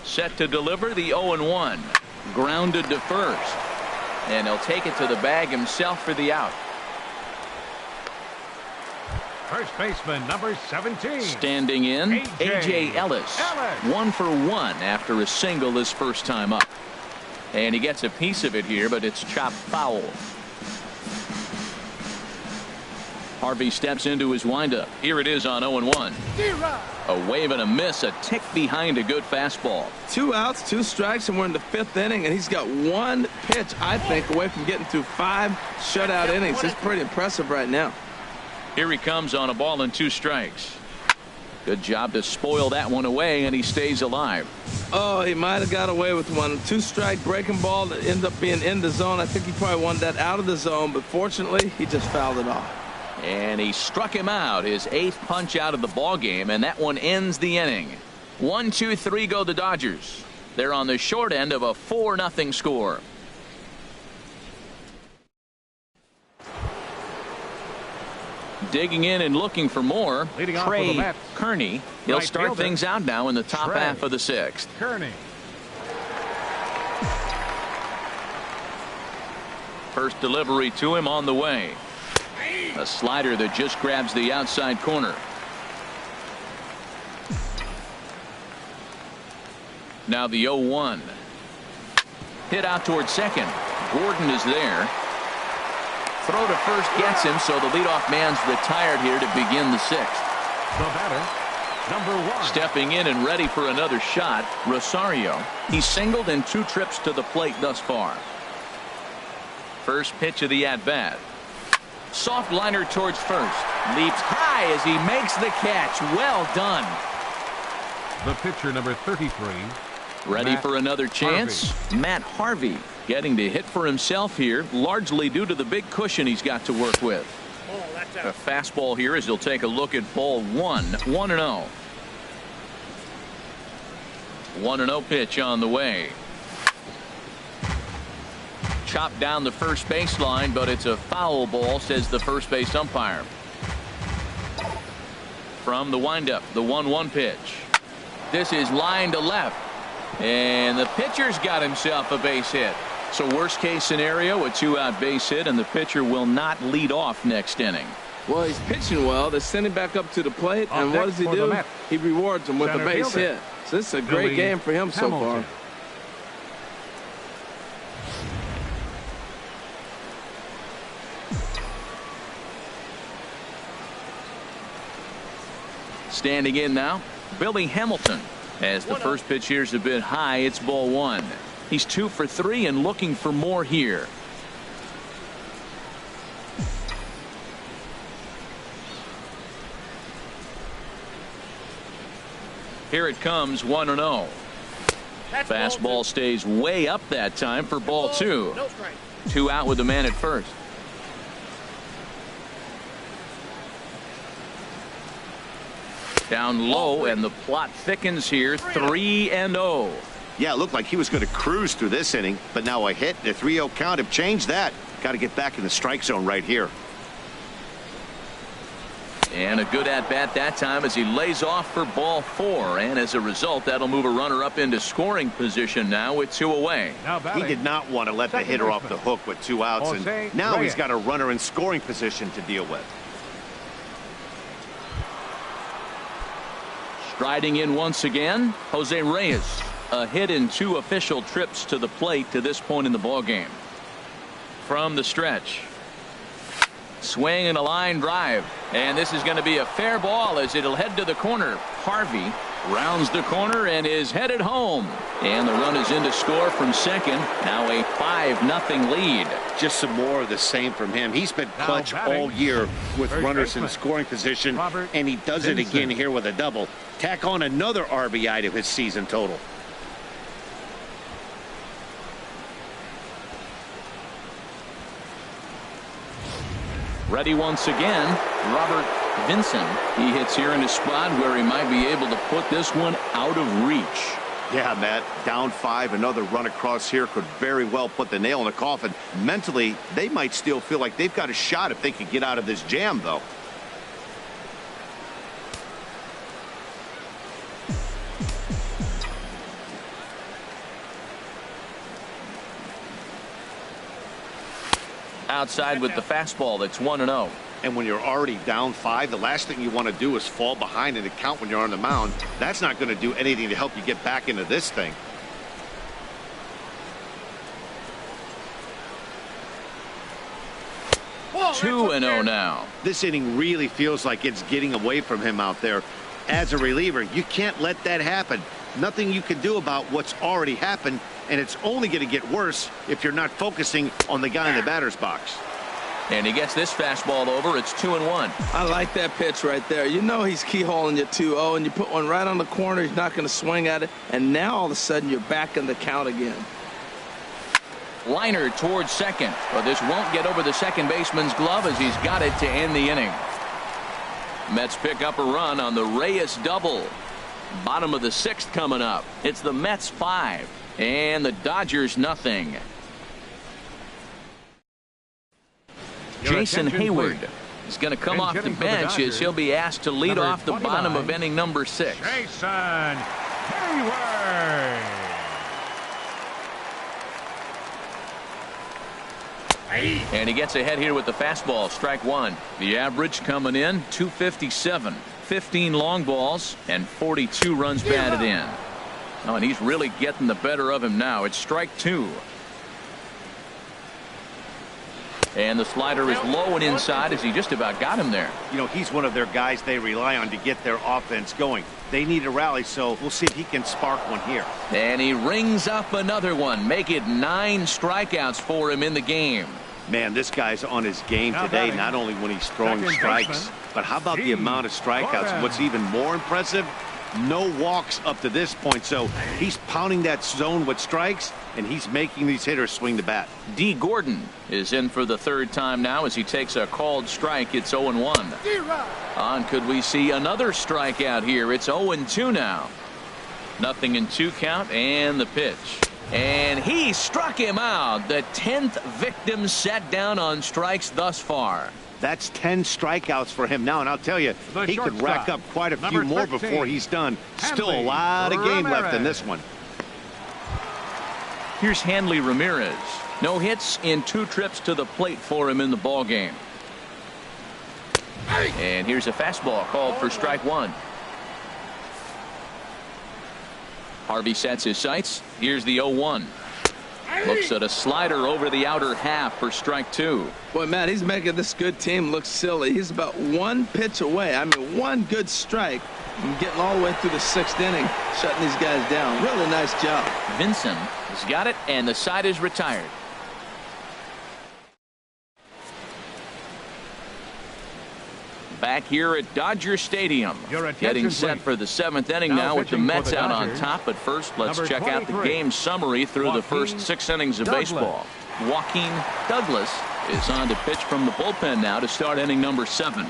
Set to deliver the 0-1. Grounded to first. And he'll take it to the bag himself for the out. First baseman number 17. Standing in, A.J. Ellis. 1 for 1 after a single his first time up. And he gets a piece of it here, but it's chopped foul. Harvey steps into his windup. Here it is on 0-1. A wave and a miss, a tick behind a good fastball. 2 outs, 2 strikes, and we're in the 5th inning, and he's got 1 pitch, I think, away from getting through 5 shutout innings. It's pretty impressive right now. Here he comes on a ball and 2 strikes. Good job to spoil that one away, and he stays alive. Oh, he might have got away with one. 2-strike breaking ball that ended up being in the zone. I think he probably wanted that out of the zone, but fortunately, he just fouled it off. And he struck him out, his 8th punch out of the ball game, and that one ends the inning. 1, 2, 3 go the Dodgers. They're on the short end of a 4-0 score. Digging in and looking for more, Trey Kearney. He'll start things out now in the top half of the 6th. Kearney. First delivery to him on the way. A slider that just grabs the outside corner. Now the 0-1. Hit out towards second. Gordon is there. Throw to first gets him, so the leadoff man's retired here to begin the 6th. The batter, number 1. Stepping in and ready for another shot, Rosario. He's singled in 2 trips to the plate thus far. First pitch of the at-bat. Soft liner towards first. Leaps high as he makes the catch. Well done. The pitcher, number 33. Ready for another chance? Matt Harvey getting to hit for himself here, largely due to the big cushion he's got to work with. A fastball here as he'll take a look at ball 1. 1-0. 1-0 pitch on the way. Chopped down the first baseline, but it's a foul ball, says the first base umpire. From the windup, the 1-1 pitch. This is line to left. And the pitcher's got himself a base hit. So worst case scenario, a 2-out base hit, and the pitcher will not lead off next inning. Well, he's pitching well. They send him back up to the plate, and what does he do? He rewards him with a base hit. So this is a great game for him so far. Standing in now, Billy Hamilton. As the first pitch here's a bit high, it's ball 1. He's 2 for 3 and looking for more here. Here it comes, 1-0. Fastball stays way up that time for ball 2. 2 out with the man at first. Down low, and the plot thickens here. 3-0. Yeah, it looked like he was going to cruise through this inning, but now a hit and a 3-0 count have changed that. Got to get back in the strike zone right here. And a good at-bat that time as he lays off for ball 4. And as a result, that'll move a runner up into scoring position now with 2 away. He did not want to let the hitter off the hook with 2 outs, and now he's got a runner in scoring position to deal with. Striding in once again, Jose Reyes. A hit in 2 official trips to the plate to this point in the ballgame. From the stretch. Swing and a line drive. And this is going to be a fair ball as it'll head to the corner. Harvey rounds the corner and is headed home. And the run is in to score from second. Now a 5-0 lead. Just some more of the same from him. He's been clutch all year with runners in scoring position, and he does it again here with a double. Tack on another RBI to his season total. Ready once again, Robert Vincent. He hits here in a spot where he might be able to put this one out of reach. Yeah, Matt, down 5, another run across here could very well put the nail in the coffin. Mentally, they might still feel like they've got a shot if they could get out of this jam, though. Outside with the fastball, that's 1-0. And when you're already down 5, the last thing you want to do is fall behind in the count when you're on the mound. That's not going to do anything to help you get back into this thing. Oh, 2-0 now. This inning really feels like it's getting away from him out there. As a reliever, you can't let that happen. Nothing you can do about what's already happened, and it's only going to get worse if you're not focusing on the guy in the batter's box. And he gets this fastball over. It's 2-1. I like that pitch right there. You know he's keyholing your 2-0, and you put one right on the corner. He's not going to swing at it. And now all of a sudden you're back in the count again. Liner towards second. But this won't get over the second baseman's glove as he's got it to end the inning. Mets pick up a run on the Reyes double. Bottom of the 6th coming up. It's the Mets 5 and the Dodgers nothing. Jason Hayward is going to come off the bench as he'll be asked to lead off the bottom of inning number 6. Jason Hayward. And he gets ahead here with the fastball, strike 1. The average coming in 257, 15 long balls and 42 runs batted in. Oh, and he's really getting the better of him now. It's strike 2. And the slider is low and inside as he just about got him there. You know, he's one of their guys they rely on to get their offense going. They need a rally, so we'll see if he can spark one here. And he rings up another one. Make it 9 strikeouts for him in the game. Man, this guy's on his game today, not only when he's throwing strikes, but how about the amount of strikeouts? And what's even more impressive, no walks up to this point. So he's pounding that zone with strikes, and he's making these hitters swing the bat. D. Gordon is in for the 3rd time now as he takes a called strike. It's 0-1. On could we see another strikeout here? It's 0-2 now. Nothing in 2 count and the pitch. And he struck him out. The 10th victim set down on strikes thus far. That's 10 strikeouts for him now, and I'll tell you, he could rack up quite a few more before he's done. Still a lot of game left in this one. Here's Hanley Ramirez. No hits in 2 trips to the plate for him in the ball game. And here's a fastball called for strike 1. Harvey sets his sights. Here's the 0-1. Looks at a slider over the outer half for strike 2. Boy, Matt, he's making this good team look silly. He's about 1 pitch away. I mean, 1 good strike and getting all the way through the 6th inning, shutting these guys down. Really nice job. Vincent has got it, and the side is retired. Back here at Dodger Stadium, getting set for the 7th inning now with the Mets out on top. But first, let's check out the game summary through the first 6 innings of baseball. Joaquin Douglas is on to pitch from the bullpen now to start inning number 7.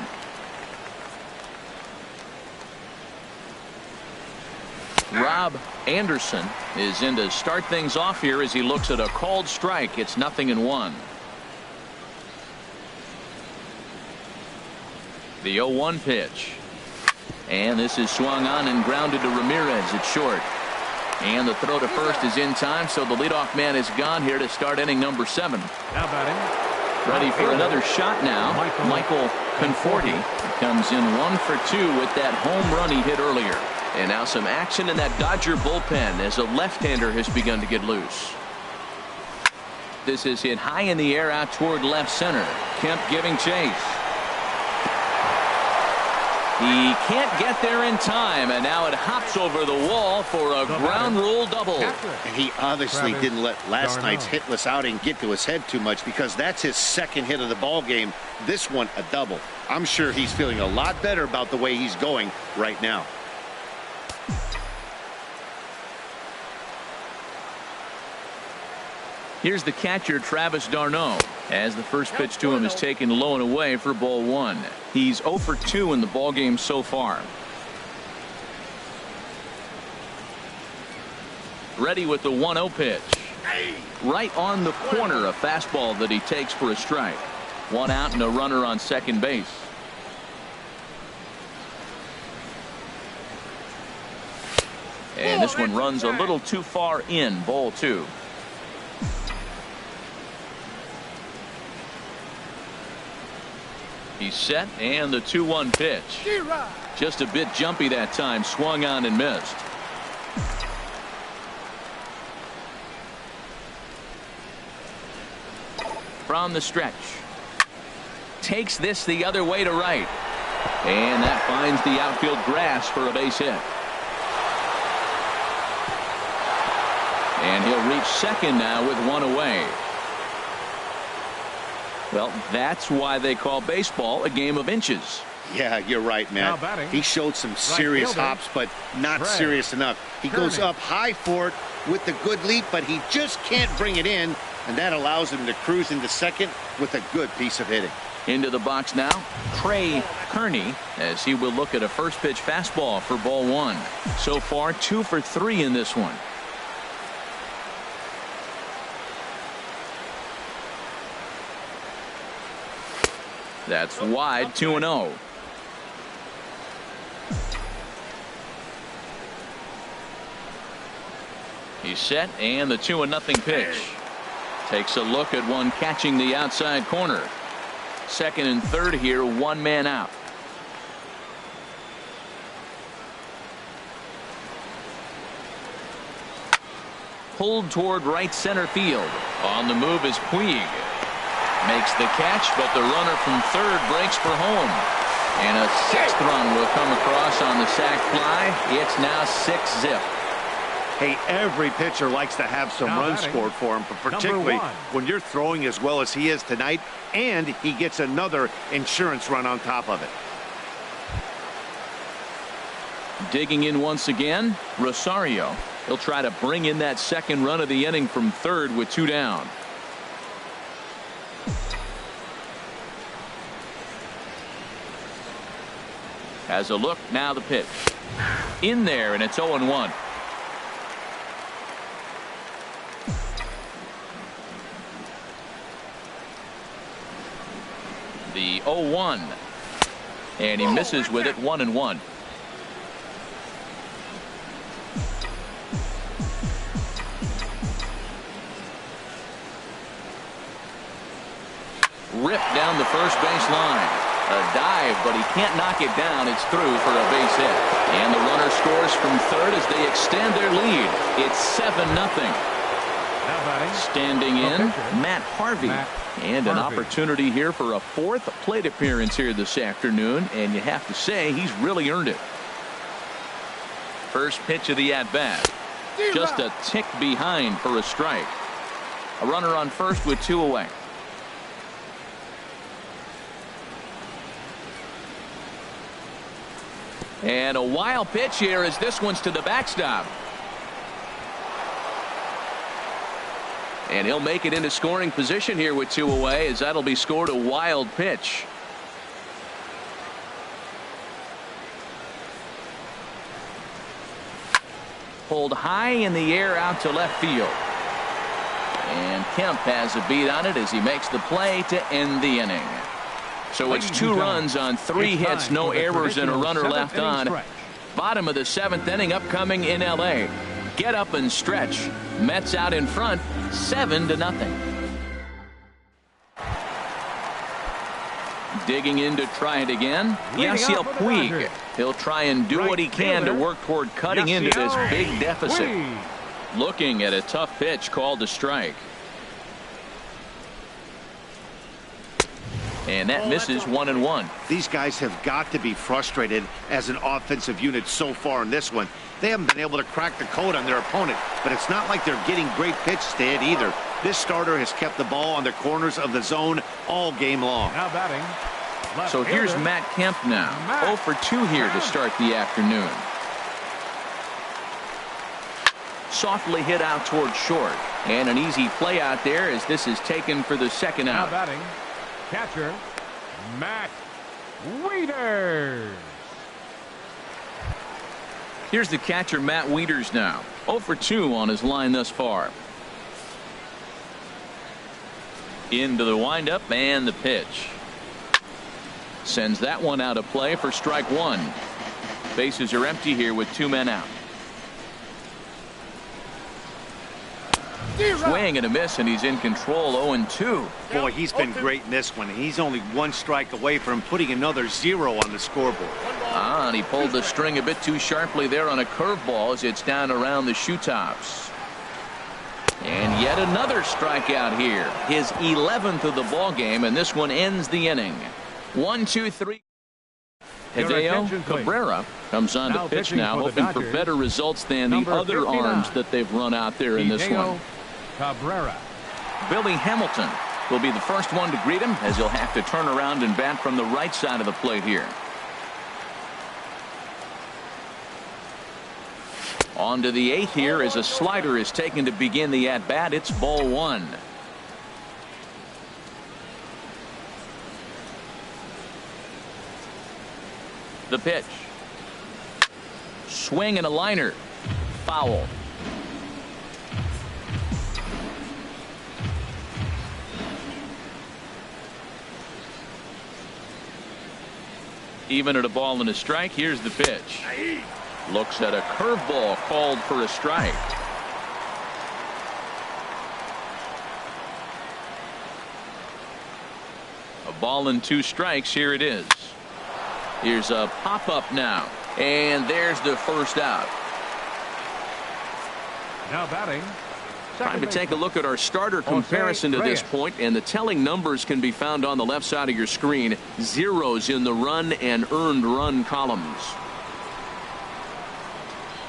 Rob Anderson is in to start things off here as he looks at a called strike. It's 0-1. The 0-1 pitch. And this is swung on and grounded to Ramirez at short. And the throw to first is in time, so the leadoff man is gone here to start inning number 7. Now batting. Ready for another shot now. Michael Conforti comes in 1 for 2 with that home run he hit earlier. And now some action in that Dodger bullpen as a left-hander has begun to get loose. This is hit high in the air out toward left center. Kemp giving chase. He can't get there in time, and now it hops over the wall for a ground rule double. And he obviously didn't let last night's hitless outing get to his head too much, because that's his 2nd hit of the ball game. This one a double. I'm sure he's feeling a lot better about the way he's going right now. Here's the catcher, Travis d'Arnaud, as the first pitch to him is taken low and away for ball 1. He's 0 for 2 in the ballgame so far. Ready with the 1-0 pitch. Right on the corner, a fastball that he takes for a strike. 1 out and a runner on second base. And this one runs a little too far in, ball 2. He's set, and the 2-1 pitch. Just a bit jumpy that time, swung on and missed. From the stretch. Takes this the other way to right. And that finds the outfield grass for a base hit. And he'll reach second now with 1 away. Well, that's why they call baseball a game of inches. Yeah, you're right, Matt. He showed some serious hops, but not serious enough. He goes up high for it with the good leap, but he just can't bring it in, and that allows him to cruise into second with a good piece of hitting. Into the box now, Trey Kearney, as he will look at a first pitch fastball for ball 1. So far, 2 for 3 in this one. That's wide, 2-0. He's set, and the 2-0 pitch. Takes a look at one catching the outside corner. Second and third here, 1 man out. Pulled toward right center field. On the move is Puig. Makes the catch, but the runner from third breaks for home. And a 6th run will come across on the sac fly. It's now 6-zip. Hey, every pitcher likes to have some runs scored for him, but particularly when you're throwing as well as he is tonight, and he gets another insurance run on top of it. Digging in once again, Rosario. He'll try to bring in that second run of the inning from third with 2 down. Has a look, now the pitch. In there, and it's 0-1. The 0-1. And he misses with it, 1-1. Ripped down the first base line. A dive, but he can't knock it down. It's through for a base hit. And the runner scores from third as they extend their lead. It's 7-0. Standing in, Matt Harvey. And an opportunity here for a 4th plate appearance here this afternoon. And you have to say, he's really earned it. First pitch of the at-bat. Just a tick behind for a strike. A runner on first with 2 away. And a wild pitch here as this one's to the backstop. And he'll make it into scoring position here with 2 away, as that'll be scored a wild pitch. Pulled high in the air out to left field. And Kemp has a beat on it as he makes the play to end the inning. So it's 2 runs on 3 hits, no errors, and a runner left on. Bottom of the 7th inning upcoming in L.A. Get up and stretch. Mets out in front, 7-0. Digging in to try it again, Yasiel Puig. He'll try and do what he can to work toward cutting into this big deficit. Looking at a tough pitch called a strike. And that misses 1-1. These guys have got to be frustrated as an offensive unit so far in this one. They haven't been able to crack the code on their opponent, but it's not like they're getting great pitches to hit either. This starter has kept the ball on the corners of the zone all game long. Now batting. So here's Matt Kemp now. 0 for 2 here to start the afternoon. Softly hit out toward short. And an easy play out there as this is taken for the second Now out. batting, catcher, Matt Wieters. Here's the catcher, Matt Wieters now. 0 for 2 on his line thus far. Into the windup and the pitch. Sends that one out of play for strike one. Bases are empty here with 2 men out. Swing and a miss, and he's in control. 0-2. Boy, he's been great in this one. He's only 1 strike away from putting another 0 on the scoreboard. And he pulled the string a bit too sharply there on a curveball as it's down around the shoe tops. And yet another strikeout here. His 11th of the ball game, and this one ends the inning. 1-2-3. Hideo Cabrera comes on to pitch now, hoping for better results than the other arms that they've run out there in this one. Cabrera. Billy Hamilton will be the first one to greet him as he'll have to turn around and bat from the right side of the plate here. On to the 8th here as a slider is taken to begin the at-bat. It's ball 1. The pitch. Swing and a liner. Foul. Even at a ball and a strike, here's the pitch. Looks at a curveball called for a strike. A ball and 2 strikes. Here it is. Here's a pop-up now. And there's the first out. Now batting. Time to take a look at our starter comparison to this point, and the telling numbers can be found on the left side of your screen. 0s in the run and earned run columns.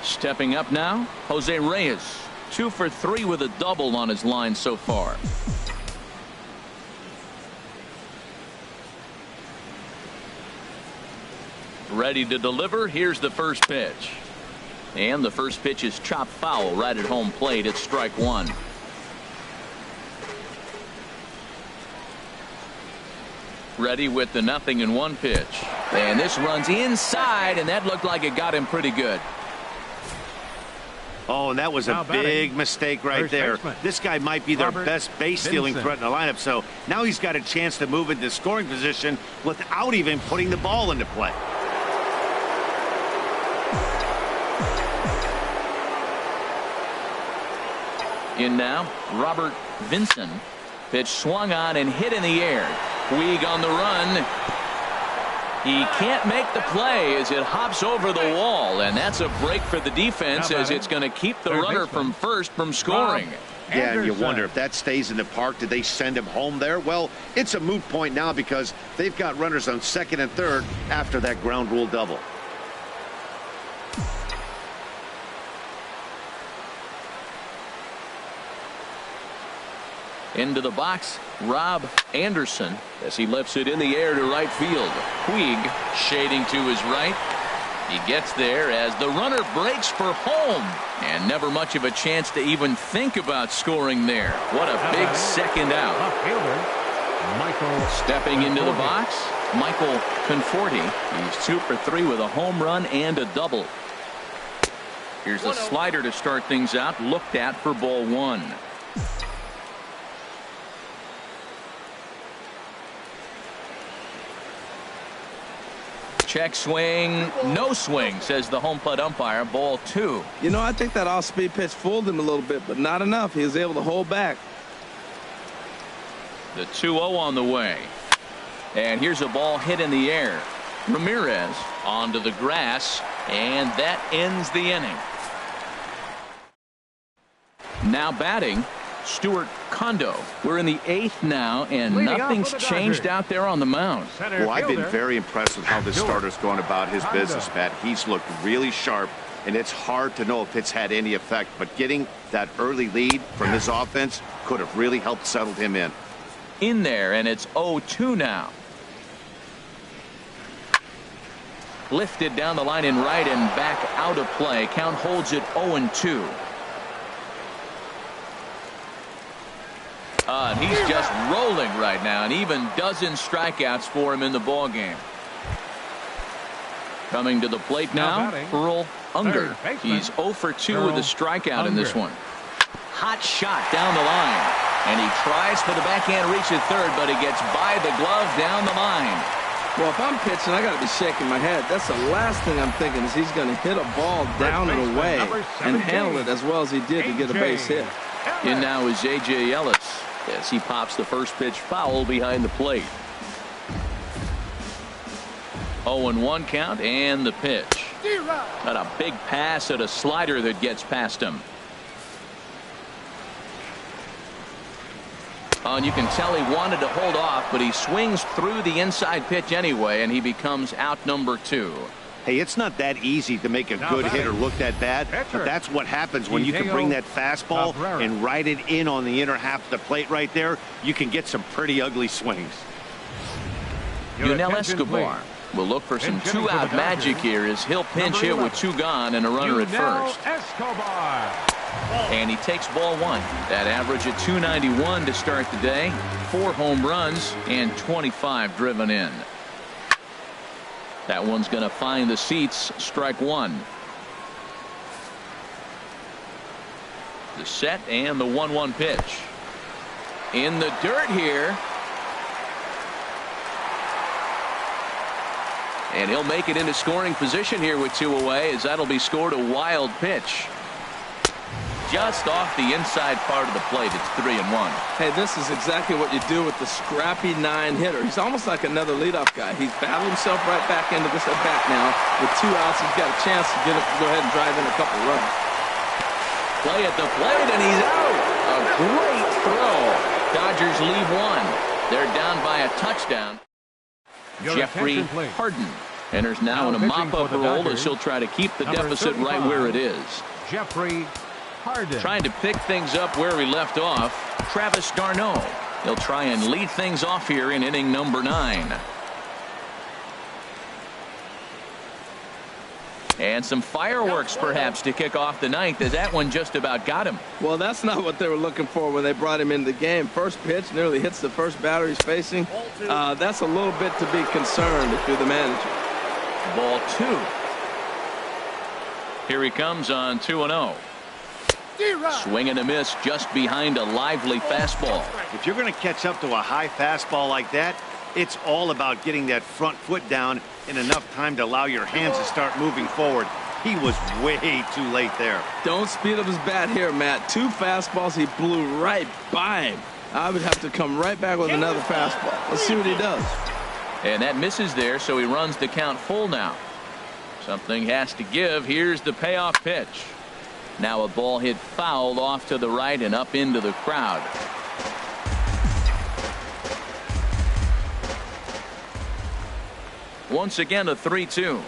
Stepping up now, Jose Reyes. 2 for 3 with a double on his line so far. Ready to deliver. Here's the first pitch. And the first pitch is chopped foul right at home plate. It's strike 1. Ready with the 0-1 pitch. And this runs inside, and that looked like it got him pretty good. Oh, and that was a big mistake right there. This guy might be their best base stealing threat in the lineup, so now he's got a chance to move into scoring position without even putting the ball into play. In now, Robert Vinson. Pitch swung on and hit in the air. Puig on the run. He can't make the play as it hops over the wall, and that's a break for the defense as it's going to keep the runner from first from scoring. Yeah, and you wonder if that stays in the park, did they send him home there? Well, it's a moot point now because they've got runners on second and third after that ground rule double. Into the box, Rob Anderson as he lifts it in the air to right field. Puig shading to his right. He gets there as the runner breaks for home, and never much of a chance to even think about scoring there. What a big second out. Stepping into the box, Michael Conforti. He's 2 for 3 with a home run and a double. Here's a slider to start things out, looked at for ball 1. Check swing, no swing, says the home plate umpire. Ball 2. You know, I think that off-speed pitch fooled him a little bit, but not enough. He was able to hold back. The 2-0 on the way. And here's a ball hit in the air. Ramirez onto the grass, and that ends the inning. Now batting, Stuart Kondo. We're in the 8th now, and nothing's changed out there on the mound. Well, I've been very impressed with how this starter's going about his business, Pat. He's looked really sharp, and it's hard to know if it's had any effect, but getting that early lead from his offense could have really helped settle him in. In there, and it's 0-2 now. Lifted down the line in right and back out of play. Count holds it 0-2. And he's just rolling right now, and even dozen strikeouts for him in the ball game. Coming to the plate now, Earl Unger. He's 0 for 2 with a strikeout in this one. Hot shot down the line, and he tries for the backhand reach at third, but he gets by the glove down the line. Well, if I'm pitching, I got to be shaking my head. That's the last thing I'm thinking is he's going to hit a ball down and away and handle it as well as he did to get a base hit. In now is A.J. Ellis as he pops the first pitch foul behind the plate. 0-1 count and the pitch. Got a big pass at a slider that gets past him. And you can tell he wanted to hold off, but he swings through the inside pitch anyway, and he becomes out number 2. Hey, it's not that easy to make a good hitter look that bad, but that's what happens when you can bring that fastball and ride it in on the inner half of the plate right there. You can get some pretty ugly swings. Yunel Escobar will look for some two-out magic here as he'll pinch hit with 2 gone and a runner at first. And he takes ball 1. That average at .291 to start the day. 4 home runs and 25 driven in. That one's going to find the seats. Strike 1. The set and the 1-1 pitch. In the dirt here. And he'll make it into scoring position here with 2 away, as that'll be scored a wild pitch. Just off the inside part of the plate. It's 3-1. Hey, this is exactly what you do with the scrappy 9-hitter. He's almost like another leadoff guy. He's battled himself right back into this at bat now. With 2 outs, he's got a chance to go ahead and drive in a couple runs. Play at the plate, and he's out. A great throw. Dodgers leave 1. They're down by a touchdown. Jeffrey Harden enters now in a mop-up role as he'll try to keep the deficit right where it is. Jeffrey Harden. Trying to pick things up where he left off. Travis d'Arnaud. He'll try and lead things off here in inning number 9. And some fireworks perhaps to kick off the 9th, as that one just about got him. Well, that's not what they were looking for when they brought him into the game. First pitch nearly hits the first batter he's facing. That's a little bit to be concerned if you're the manager. Ball 2. Here he comes on 2-0. Swing and a miss just behind a lively fastball. If you're going to catch up to a high fastball like that, it's all about getting that front foot down in enough time to allow your hands to start moving forward. He was way too late there. Don't speed up his bat here, Matt. 2 fastballs, he blew right by him. I would have to come right back with another fastball. Let's see what he does. And that misses there, so he runs the count full now. Something has to give. Here's the payoff pitch. Now a ball hit foul off to the right and up into the crowd. Once again a 3-2.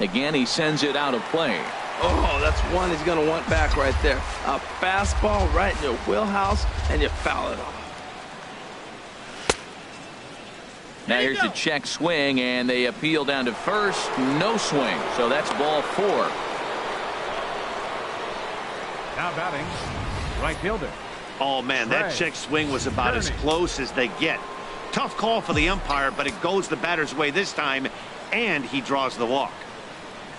Again he sends it out of play. Oh, that's one he's going to want back right there. A fastball right in your wheelhouse, and you foul it off. Now here's a check swing, and they appeal down to first. No swing, so that's ball 4. Now batting, right fielder. Oh, man, that check swing was about as close as they get. Tough call for the umpire, but it goes the batter's way this time, and he draws the walk.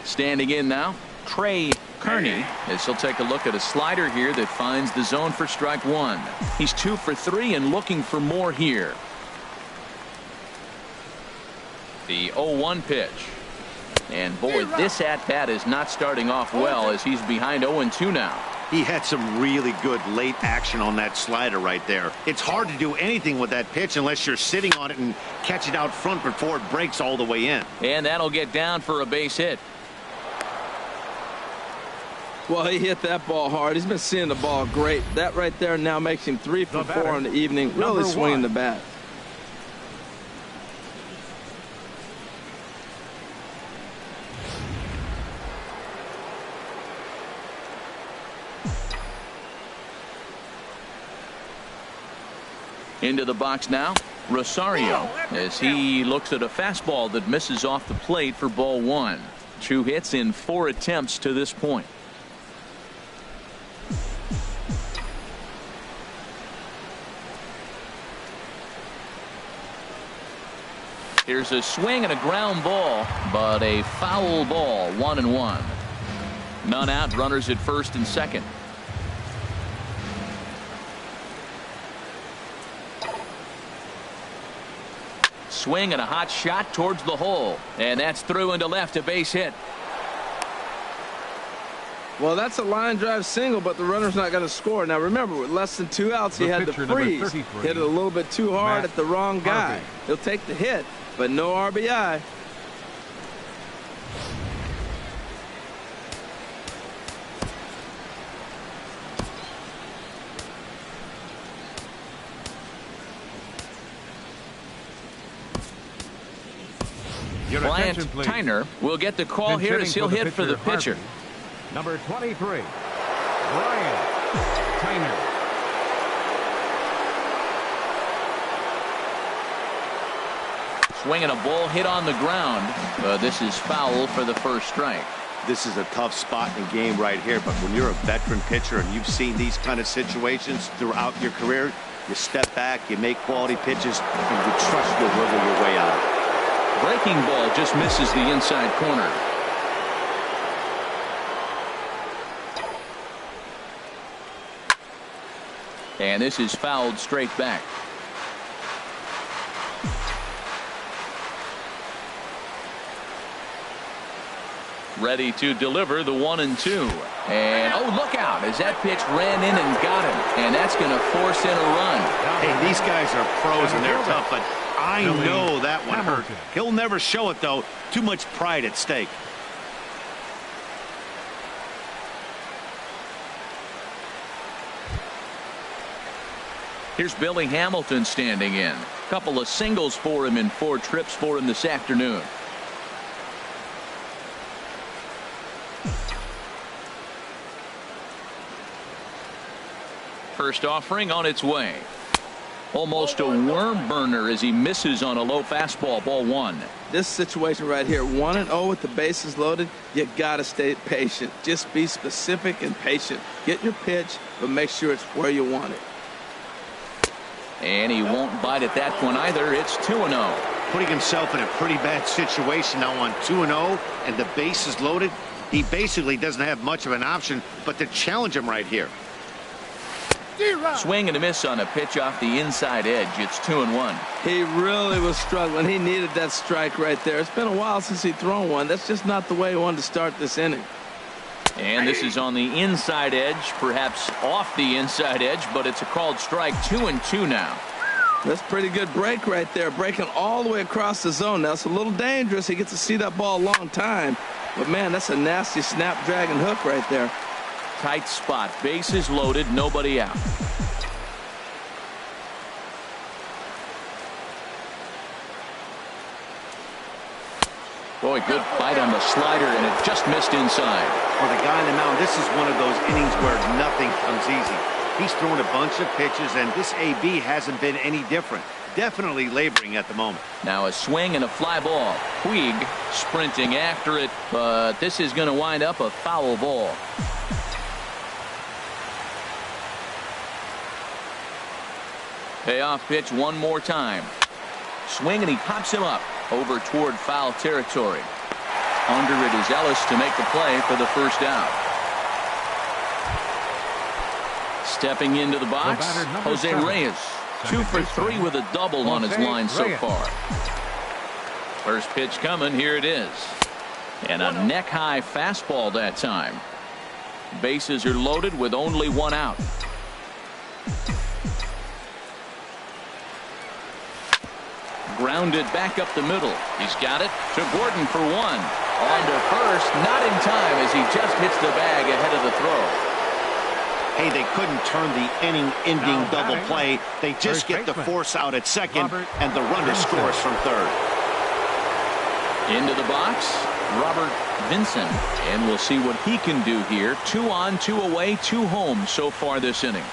Standing in now, Trey Kearney, as he'll take a look at a slider here that finds the zone for strike 1. He's 2 for 3 and looking for more here. The 0-1 pitch. And boy, this at-bat is not starting off well as he's behind 0-2 now. He had some really good late action on that slider right there. It's hard to do anything with that pitch unless you're sitting on it and catch it out front before it breaks all the way in. And that'll get down for a base hit. Well, he hit that ball hard. He's been seeing the ball great. That right there now makes him 3 for 4 in the evening. Really swinging the bat. Into the box now, Rosario, as he looks at a fastball that misses off the plate for ball 1. 2 hits in 4 attempts to this point. Here's a swing and a ground ball, but a foul ball. 1-1. None out. Runners at first and second. Swing and a hot shot towards the hole, and that's through into left. A base hit. Well, that's a line drive single, but the runner's not going to score. Now, remember, with less than 2 outs, he had to freeze. Hit it a little bit too hard at the wrong guy. He'll take the hit, but no RBI. Bryant Tyner will get the call here as he'll hit for the pitcher. Number 23, Bryant Tyner. Swinging a ball hit on the ground. This is foul for the first strike. This is a tough spot in the game right here, but when you're a veteran pitcher and you've seen these kind of situations throughout your career, you step back, you make quality pitches, and you trust you'll wiggle your way out. Breaking ball just misses the inside corner. And this is fouled straight back. Ready to deliver the 1-2. And oh, look out as that pitch ran in and got him. And that's going to force in a run. Hey, these guys are pros and they're tough, but I know that one hurt. He'll never show it, though. Too much pride at stake. Here's Billy Hamilton standing in. A couple of singles for him in 4 trips for him this afternoon. First offering on its way. Almost a worm burner as he misses on a low fastball. Ball 1. This situation right here, 1-0 with the bases loaded, you got to stay patient. Just be specific and patient. Get your pitch, but make sure it's where you want it. And he won't bite at that one either. It's 2-0. Putting himself in a pretty bad situation now on 2-0 and the bases loaded. He basically doesn't have much of an option but to challenge him right here. Swing and a miss on a pitch off the inside edge. It's 2-1. He really was struggling. He needed that strike right there. It's been a while since he'd thrown one. That's just not the way he wanted to start this inning. And this is on the inside edge, perhaps off the inside edge, but it's a called strike. 2-2 now. That's pretty good break right there, breaking all the way across the zone. Now it's a little dangerous. He gets to see that ball a long time, but man, that's a nasty snap-dragon hook right there. Tight spot, bases loaded, nobody out. Boy, good bite on the slider, and it just missed inside. For the guy on the mound, this is one of those innings where nothing comes easy. He's thrown a bunch of pitches, and this AB hasn't been any different. Definitely laboring at the moment. Now a swing and a fly ball. Puig sprinting after it, but this is going to wind up a foul ball. Payoff pitch one more time. Swing and he pops him up over toward foul territory. Under it is Ellis to make the play for the first out. Stepping into the box, Jose Reyes. 2 for 3 with a double on his line so far. First pitch coming. Here it is. And a neck-high fastball that time. Bases are loaded with only 1 out. Grounded back up the middle. He's got it to Gordon for 1. On to first, not in time as he just hits the bag ahead of the throw. Hey, they couldn't turn the inning-ending double play. They just get the force out at second, and the runner scores from third. Into the box, Robert Vincent, and we'll see what he can do here. 2 on, 2 away, 2 home so far this inning.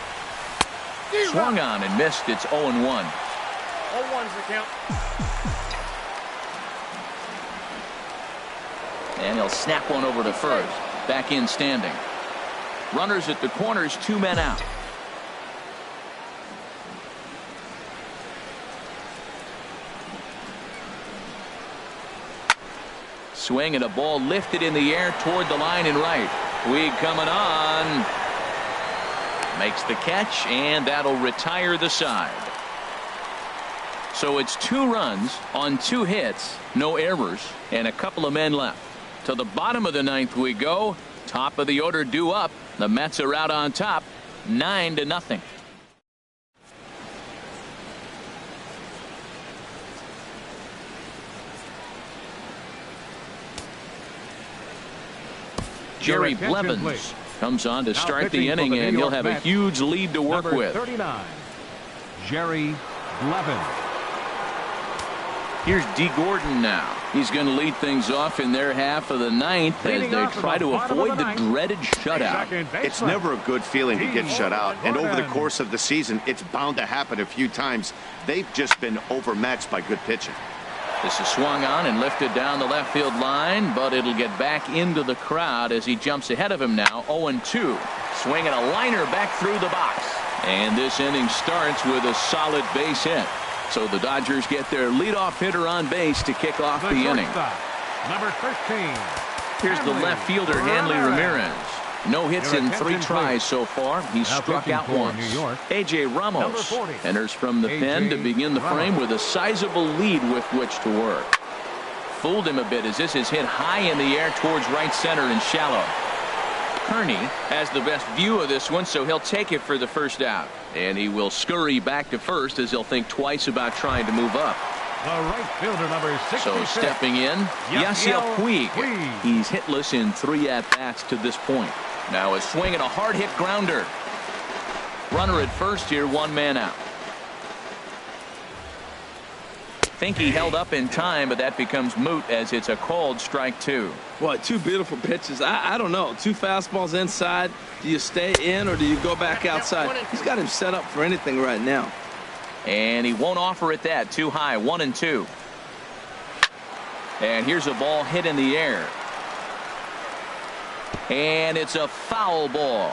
Swung on and missed. It's 0-1. 0-1's the count. And he'll snap one over to first. Back in standing. Runners at the corners, 2 men out. Swing and a ball lifted in the air toward the line and right. Puig coming on. Makes the catch, and that'll retire the side. So it's 2 runs on 2 hits, no errors, and a couple of men left. To the bottom of the 9th we go. Top of the order due up. The Mets are out on top, 9-0. Jerry Blevins comes on to start the inning, and he'll have a huge lead to work with. 39, Jerry Blevins. Here's D. Gordon now. He's going to lead things off in their half of the 9th as they try to avoid the dreaded shutout. It's never a good feeling to get shut out, and over the course of the season, it's bound to happen a few times. They've just been overmatched by good pitching. This is swung on and lifted down the left field line, but it'll get back into the crowd as he jumps ahead of him now. 0-2. Swinging a liner back through the box. And this inning starts with a solid base hit. So the Dodgers get their leadoff hitter on base to kick off the inning. Number 13. Here's the left fielder, Hanley Ramirez. No hits in 3 tries so far. He's struck out once. A.J. Ramos enters from the pen to begin the frame with a sizable lead with which to work. Fooled him a bit as this is hit high in the air towards right center and shallow. Kearney has the best view of this one, so he'll take it for the first out. And he will scurry back to first as he'll think twice about trying to move up. The right fielder, number 66. So stepping in, Yasiel Puig. He's hitless in 3 at-bats to this point. Now a swing and a hard-hit grounder. Runner at first here, 1 man out. Think he held up in time, but that becomes moot as it's a called strike 2. Boy, 2 beautiful pitches. I don't know. 2 fastballs inside. Do you stay in or do you go back outside? He's got him set up for anything right now. And he won't offer it that. Too high. 1-2. And here's a ball hit in the air. And it's a foul ball.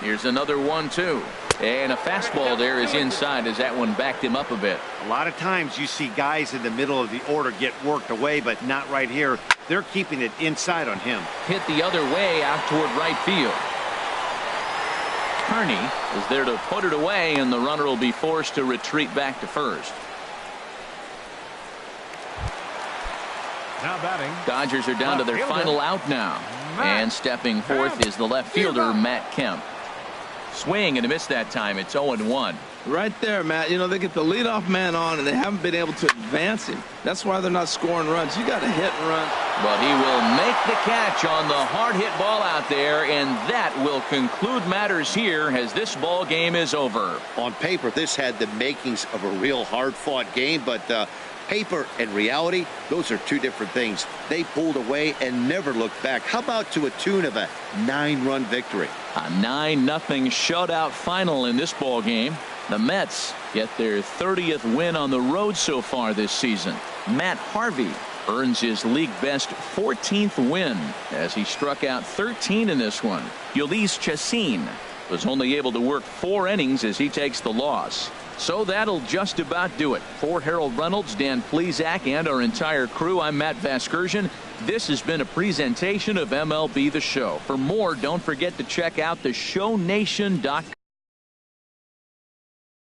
Here's another 1-2. And a fastball there is inside as that one backed him up a bit. A lot of times you see guys in the middle of the order get worked away, but not right here. They're keeping it inside on him. Hit the other way out toward right field. Kearney is there to put it away, and the runner will be forced to retreat back to first. Now batting. Dodgers are down to their final out now. And stepping forth is the left fielder, Matt Kemp. Swing and a miss that time. It's 0-1. Right there, Matt. You know, they get the leadoff man on, and they haven't been able to advance him. That's why they're not scoring runs. You got to hit and run. But he will make the catch on the hard-hit ball out there, and that will conclude matters here as this ball game is over. On paper, this had the makings of a real hard-fought game, but paper and reality, those are 2 different things. They pulled away and never looked back. How about to a tune of a 9-run victory? A 9-0 shutout final in this ball game. The Mets get their 30th win on the road so far this season. Matt Harvey earns his league best 14th win as he struck out 13 in this one. Ulysses Chacin was only able to work 4 innings as he takes the loss. So that'll just about do it. For Harold Reynolds, Dan Plesac, and our entire crew, I'm Matt Vasgersian. This has been a presentation of MLB The Show. For more, don't forget to check out theshownation.com.